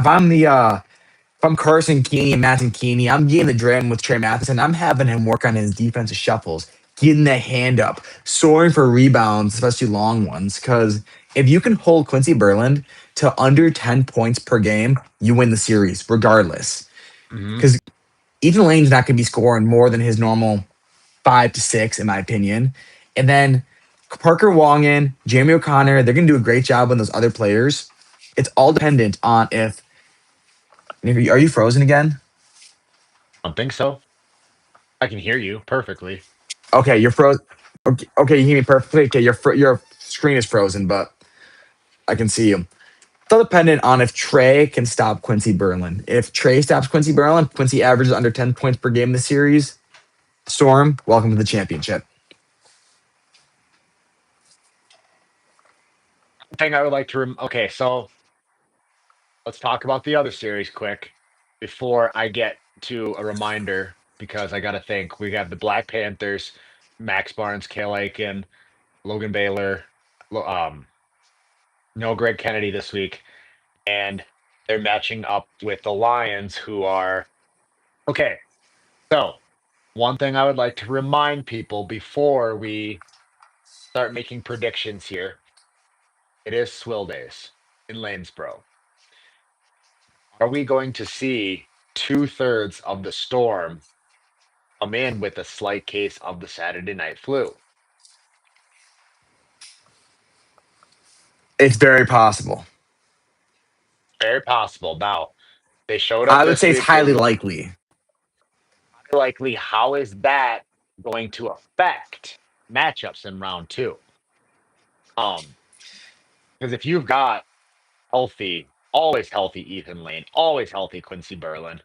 S3: Carson Keeney and Matt Keeney, I'm getting the dram with Trey Matheson. I'm having him work on his defensive shuffles, getting the hand up, soaring for rebounds, especially long ones. Because if you can hold Quincy Berlin to under 10 points per game, you win the series, regardless.
S1: Mhm.
S3: Because Ethan Lane's not going to be scoring more than his normal 5 to 6, in my opinion. And then Parker Wongan, Jamie O'Connor, they're going to do a great job on those other players. It's all dependent on if. Are you frozen again?
S1: I don't think so. I can hear you perfectly.
S3: Okay, you're frozen. Okay, you hear me perfectly. Okay, your screen is frozen, but I can see you. It's all dependent on if Trey can stop Quincy Berlin. If Trey stops Quincy Berlin, Quincy averages under 10 points per game in the series. Storm, welcome to the championship.
S1: Thing I would like to okay, so let's talk about the other series quick before I get to a reminder because I got to think. We have the Black Panthers, Max Barnes, Kale Aiken, Logan Baylor, no Greg Kennedy this week, and they're matching up with the Lions, who are okay. So, one thing I would like to remind people before we start making predictions here, it is Swill Days in Lanesboro. Are we going to see 2/3 of the Storm come in with a slight case of the Saturday night flu?
S3: It's very possible.
S1: Very possible. Now, they showed up
S3: I would
S1: this
S3: say it's
S1: week.
S3: highly likely.
S1: Likely, how is that going to affect matchups in round two? Because if you've got always healthy Ethan Lane, always healthy Quincy Berlin,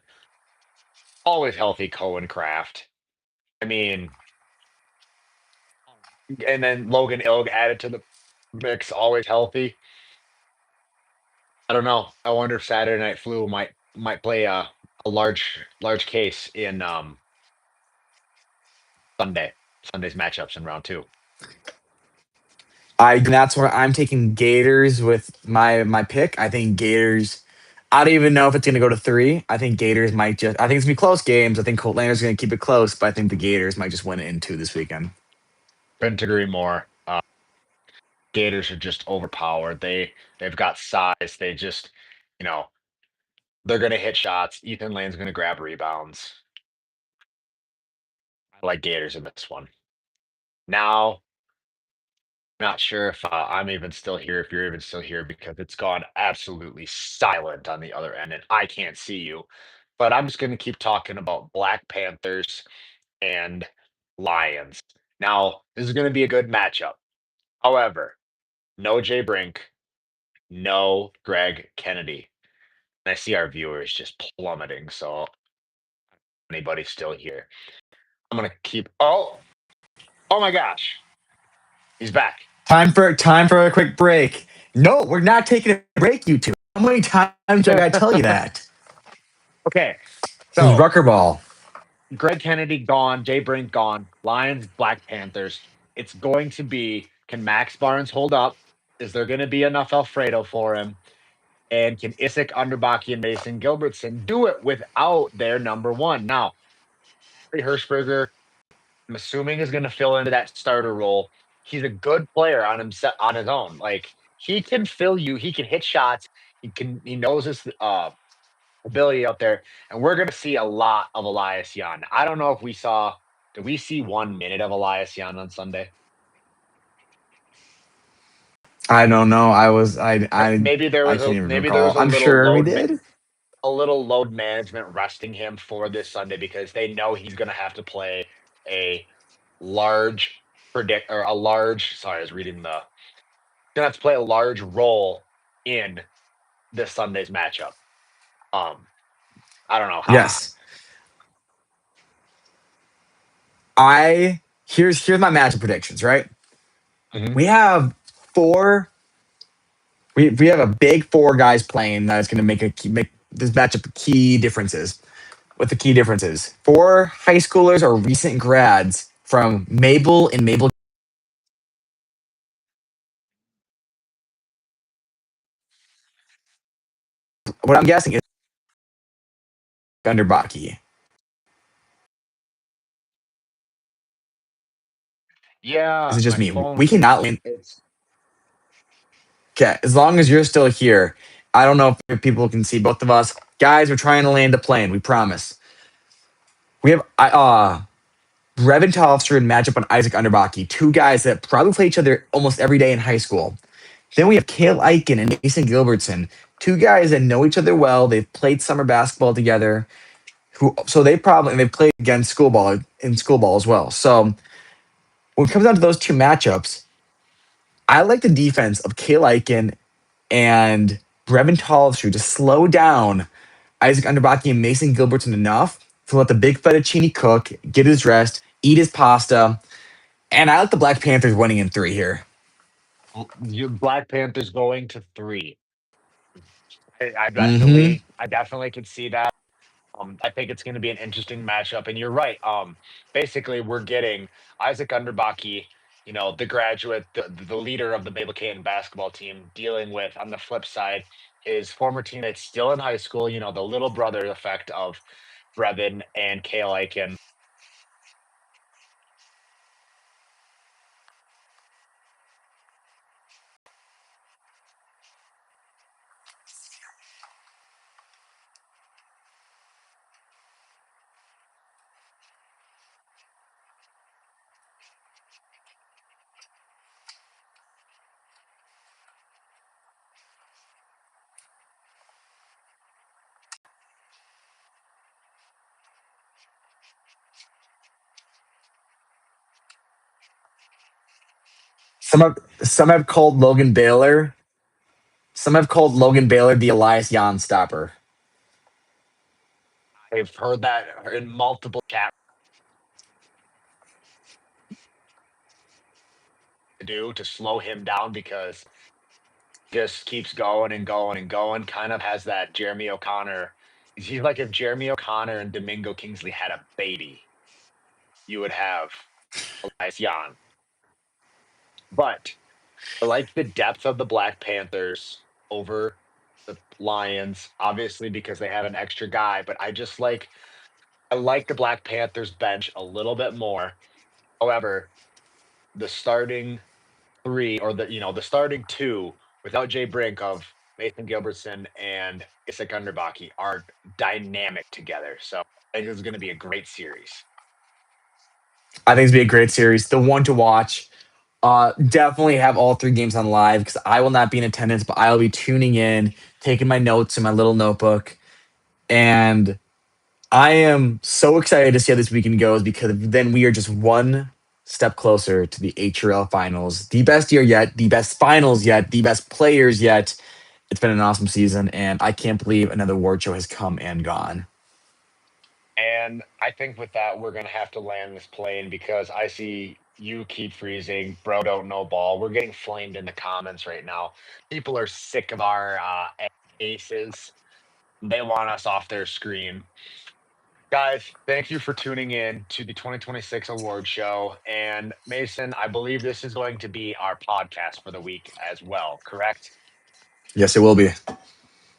S1: always healthy Cohen Craft. I mean, and then Logan Ilg added to the mix, always healthy. I don't know. I wonder if Saturday Night Flu might play a large case in Sunday's matchups in round two.
S3: That's where I'm taking Gators with my pick. I think Gators. I don't even know if it's going to go to 3. I think Gators might just. I think it's going to be close games. I think Colt Lander's going to keep it close, but I think the Gators might just win it in 2 this weekend.
S1: Couldn't agree more. Gators are just overpowered. They've got size. They just, you know, they're gonna hit shots. Ethan Lane's gonna grab rebounds. I like Gators in this one. Now, not sure if I'm even still here, if you're even still here, because it's gone absolutely silent on the other end, and I can't see you. But I'm just gonna keep talking about Black Panthers and Lions. Now, this is gonna be a good matchup. However, no Jay Brink, no Greg Kennedy. I see our viewers just plummeting. So anybody still here? I'm gonna keep. Oh my gosh, he's back.
S3: Time for a quick break. No, we're not taking a break, you two. How many times do I got to tell you that?
S1: Okay,
S3: This is
S1: so
S3: Rucker Ball.
S1: Greg Kennedy gone, Jay Brink gone, Lions, Black Panthers. It's going to be, can Max Barnes hold up? Is there going to be enough Alfredo for him? And can Isaac Underbaki and Mason Gilbertson do it without their number one? Now, Hirschberger, I'm assuming, is going to fill into that starter role. He's a good player on himself on his own. Like he can fill you. He can hit shots. He knows his ability out there, and we're going to see a lot of Elias Jan. I don't know if we saw. Did we see 1 minute of Elias Jan on Sunday?
S3: I don't know. I
S1: Maybe there
S3: I
S1: was
S3: can't
S1: a
S3: even
S1: maybe there
S3: recall.
S1: was a
S3: I'm
S1: little
S3: sure we did.
S1: a little load management resting him for this Sunday because they know he's going to have to play a large predict or a large. Sorry, I was reading the. Gonna have to play a large role in this Sunday's matchup. Um, I don't know how.
S3: Yes. Here's my matchup predictions, right?
S1: Mhm.
S3: We have four we have a big four guys playing that's going to make this matchup key differences. What the key differences? Four high schoolers or recent grads from Mabel and Mabel. What I'm guessing is Underbaki. Is
S1: Yeah,
S3: it just
S1: my
S3: me?
S1: phone
S3: We cannot
S1: keeps
S3: win.
S1: it's
S3: Okay, as long as you're still here, I don't know if people can see both of us. Guys, we're trying to land a plane. We promise. We have Brevin Tollister and matchup on Isaac Underbaki, two guys that probably play each other almost every day in high school. Then we have Kale Eichen and Mason Gilbertson, two guys that know each other well. They've played summer basketball together. So they've played against school ball as well. So when it comes down to those two matchups, I like the defense of Kale Eichen and Brevin Tolliver to slow down Isaac Underbaki and Mason Gilbertson enough to let the big fettuccine cook, get his rest, eat his pasta. And I like the Black Panthers winning in three here.
S1: your Black Panthers going to 3.
S3: Mm-hmm.
S1: I definitely could see that. I think it's going to be an interesting matchup, and you're right. Basically, we're getting Isaac Underbaki, the graduate, the leader of the Babel Canton basketball team, dealing with on the flip side his former teammates still in high school. The little brother effect of Brevin and Kale Aiken.
S3: Some have called Logan Baylor. Some have called Logan Baylor the Elias Jan stopper.
S1: I've heard that in multiple chat to do to slow him down because just keeps going and going and going. Kind of has that Jeremy O'Connor. He's like if Jeremy O'Connor and Domingo Kingsley had a baby, you would have Elias Jan. But I like the depth of the Black Panthers over the Lions, obviously because they have an extra guy. But I like the Black Panthers bench a little bit more. However, the starting three or the starting two without Jay Brink of Mason Gilbertson and Isaac Underbaki are dynamic together. So I think this is going to be a great series.
S3: I think it's be a great series. The one to watch. Definitely have all three games on live because I will not be in attendance, but I will be tuning in, taking my notes in my little notebook. And I am so excited to see how this weekend goes because then we are just one step closer to the HRL finals. The best year yet, the best finals yet, the best players yet. It's been an awesome season, and I can't believe another award show has come and gone.
S1: And I think with that, we're going to have to land this plane because I see you keep freezing. Bro, don't know ball. We're getting flamed in the comments right now. People are sick of our aces. They want us off their screen. Guys, thank you for tuning in to the 2026 award show. And Mason, I believe this is going to be our podcast for the week as well, correct?
S3: Yes, it will be.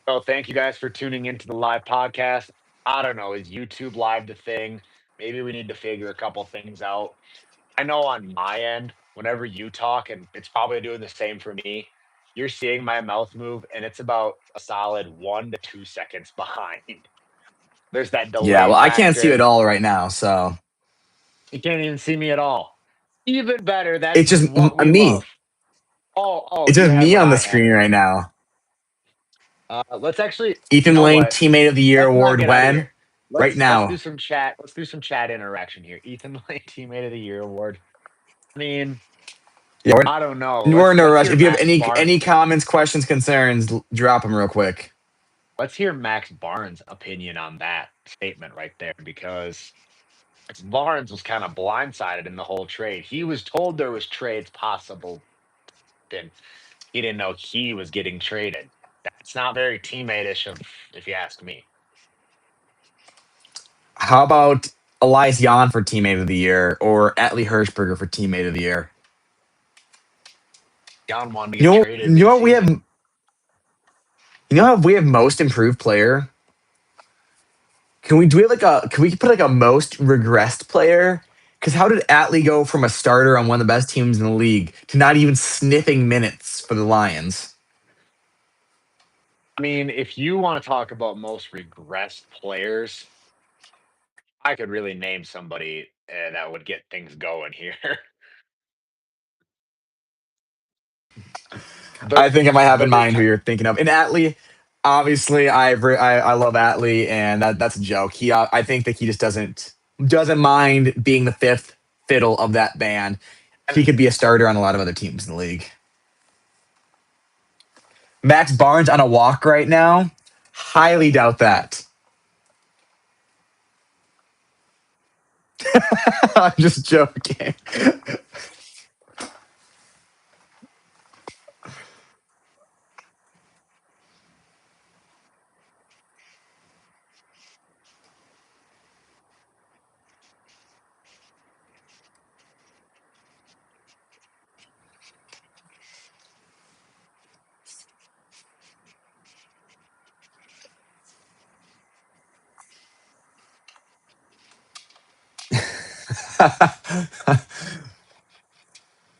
S1: So thank you guys for tuning into the live podcast. I don't know, is YouTube live the thing? maybe we need to figure a couple things out. I know on my end, whenever you talk, and it's probably doing the same for me, you're seeing my mouth move, and it's about a solid 1 to 2 seconds behind. There's that
S3: Yeah,
S1: delay
S3: well, I can't see it
S1: factor.
S3: all right now, so
S1: You can't even see me at all. Even better. That's
S3: it's just
S1: what we
S3: me.
S1: love. Oh,
S3: It's
S1: you
S3: just
S1: have
S3: me
S1: what
S3: on the
S1: I have.
S3: screen right now.
S1: Let's actually, you
S3: Ethan
S1: know
S3: Lane,
S1: what?
S3: Teammate of the Year
S1: Let's not
S3: award
S1: get out of
S3: when?
S1: here.
S3: Right
S1: Let's do
S3: now.
S1: some chat. Let's do some chat interaction here. Ethan Lane, Teammate of the Year award. I mean,
S3: Yeah,
S1: I don't know.
S3: we're in no
S1: Let's
S3: rush.
S1: hear
S3: If you have
S1: Max Bar.
S3: any comments, questions, concerns, drop them real quick.
S1: Let's hear Max Barnes' opinion on that statement right there, because Max Barnes was kind of blindsided in the whole trade. He was told there was trades possible, and he didn't know he was getting traded. That's not very teammate-ish, if you ask me.
S3: How about Elias Jan for Teammate of the Year or Atlee Hirschberger for Teammate of the Year?
S1: John wanted to get traded
S3: You know what we have?
S1: mid-season.
S3: You know how we have most improved player? Can we put like a most regressed player? Because how did Atlee go from a starter on one of the best teams in the league to not even sniffing minutes for the Lions?
S1: I mean, if you want to talk about most regressed players, I could really name somebody that would get things going here. the
S3: I think I might have
S1: the
S3: in mind who
S1: return.
S3: you're thinking of. And Atlee, obviously, I love Atlee, and that's a joke. I think that he just doesn't mind being the fifth fiddle of that band. He
S1: And
S3: could be a starter on a lot of other teams in the league. Max Barnes on a walk right now? Highly doubt that. I'm just joking.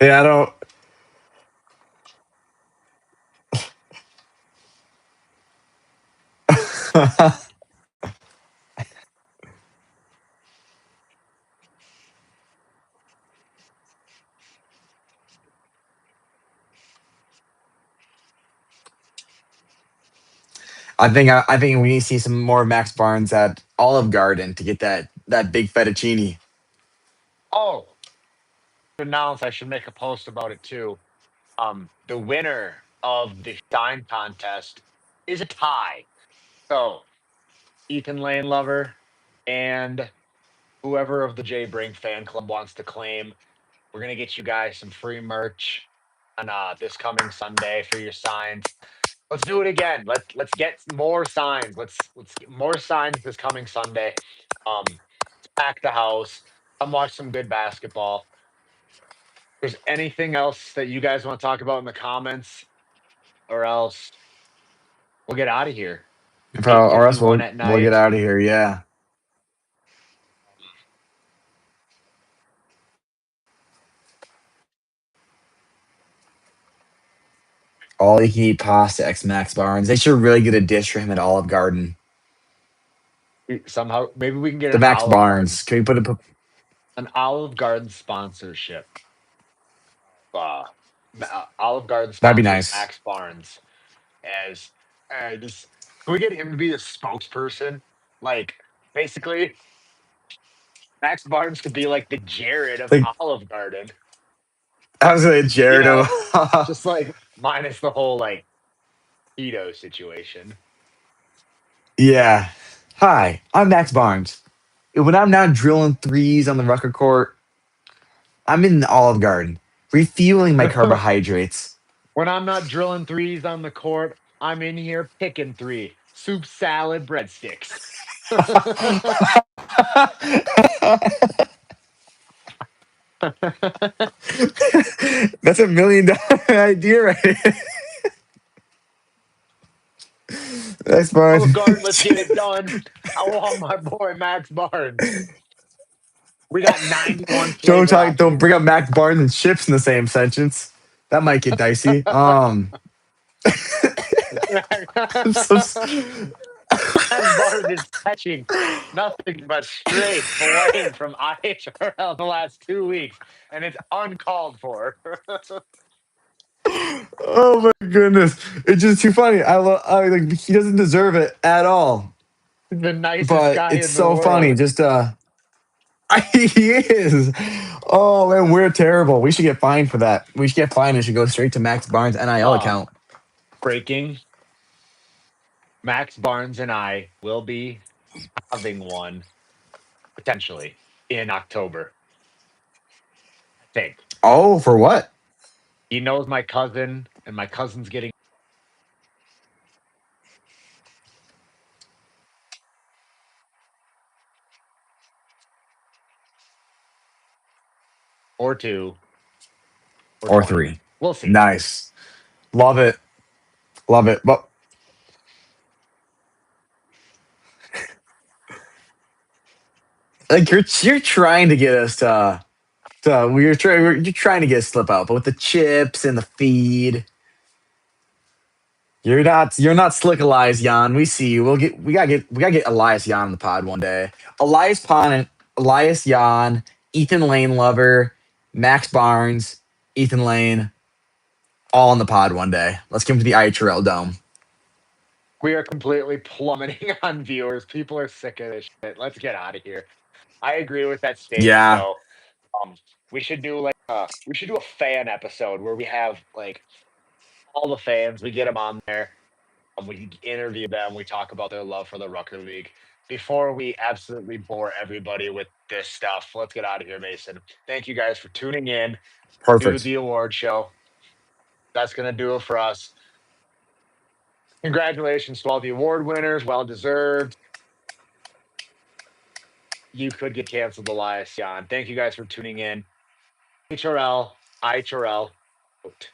S3: Yeah, I don't. I think we need to see some more Max Barnes at Olive Garden to get that big fettuccine.
S1: oh, to announce, I should make a post about it too. The winner of the Shine contest is a tie. So Ethan Lane lover and whoever of the Jay Brink fan club wants to claim, we're gonna get you guys some free merch on this coming Sunday for your signs. Let's do it again. Let's get more signs. Let's get more signs this coming Sunday. Pack the house. Come watch some good basketball. If there's anything else that you guys want to talk about in the comments, or else we'll get out of here.
S3: Or else
S1: 8:51 at
S3: we'll get
S1: night.
S3: out of here. Yeah. All you can eat pasta ex Max Barnes. They should really get a dish for him at Olive Garden.
S1: Somehow, maybe we can get
S3: The Max Barnes. Can we put a
S1: An Olive Garden sponsorship. Olive Garden
S3: That'd be
S1: sponsors
S3: nice.
S1: Max Barnes as just can we get him to be the spokesperson? Like basically, Max Barnes could be like the Jared of
S3: Like
S1: Olive Garden.
S3: I was like
S1: You
S3: Jared.
S1: know, just like minus the whole like keto situation.
S3: Yeah. Hi, I'm Max Barnes. When I'm not drilling threes on the Rucker court, I'm in the Olive Garden, refueling my carbohydrates.
S1: When I'm not drilling threes on the court, I'm in here picking three. Soup, salad, breadsticks.
S3: That's $1 million idea right there. Max
S1: Olive
S3: Barnes.
S1: Garden, let's get it done. I want my boy Max Barnes. We got 91
S3: Don't
S1: flavor
S3: talk. Don't
S1: options.
S3: bring up Max Barnes and chips in the same sentence. That might get dicey. I'm so.
S1: Max Barnes is catching nothing but straight flame from iHRL the last 2 weeks, and it's uncalled for.
S3: Oh my goodness! It's just too funny. I like. He doesn't deserve it at all.
S1: The nicest
S3: But
S1: guy
S3: it's
S1: in the
S3: so funny.
S1: world.
S3: Just he is. Oh man, we're terrible. We should get fined for that. We should get fined. It should go straight to Max Barnes' NIL
S1: Uh,
S3: account.
S1: breaking. Max Barnes and I will be having one potentially in October. I think
S3: Oh, for what?
S1: he knows my cousin, and my cousin's getting or two or
S3: Or
S1: 20.
S3: three.
S1: We'll see.
S3: Nice. Love it. Love it. But like you're trying to get us you're trying to get a slip out, but with the chips and the feed, you're not slick Elias Jan. We see you. We gotta get Elias Jan on the pod one day. Elias Jan, Ethan Lane lover, Max Barnes, Ethan Lane, all on the pod one day. Let's get him to the iHRL Dome.
S1: We are completely plummeting on viewers. People are sick of this shit. Let's get out of here. I agree with that statement
S3: Yeah,
S1: though. We should do a fan episode where we have like all the fans. We get them on there. We interview them. We talk about their love for the Rucker League. Before we absolutely bore everybody with this stuff, let's get out of here, Mason. Thank you guys for tuning in to
S3: perfect.
S1: the award show. That's gonna do it for us. Congratulations to all the award winners. Well deserved. You could get canceled, Elias Jan. Thank you guys for tuning in. HRL, IHRL, out.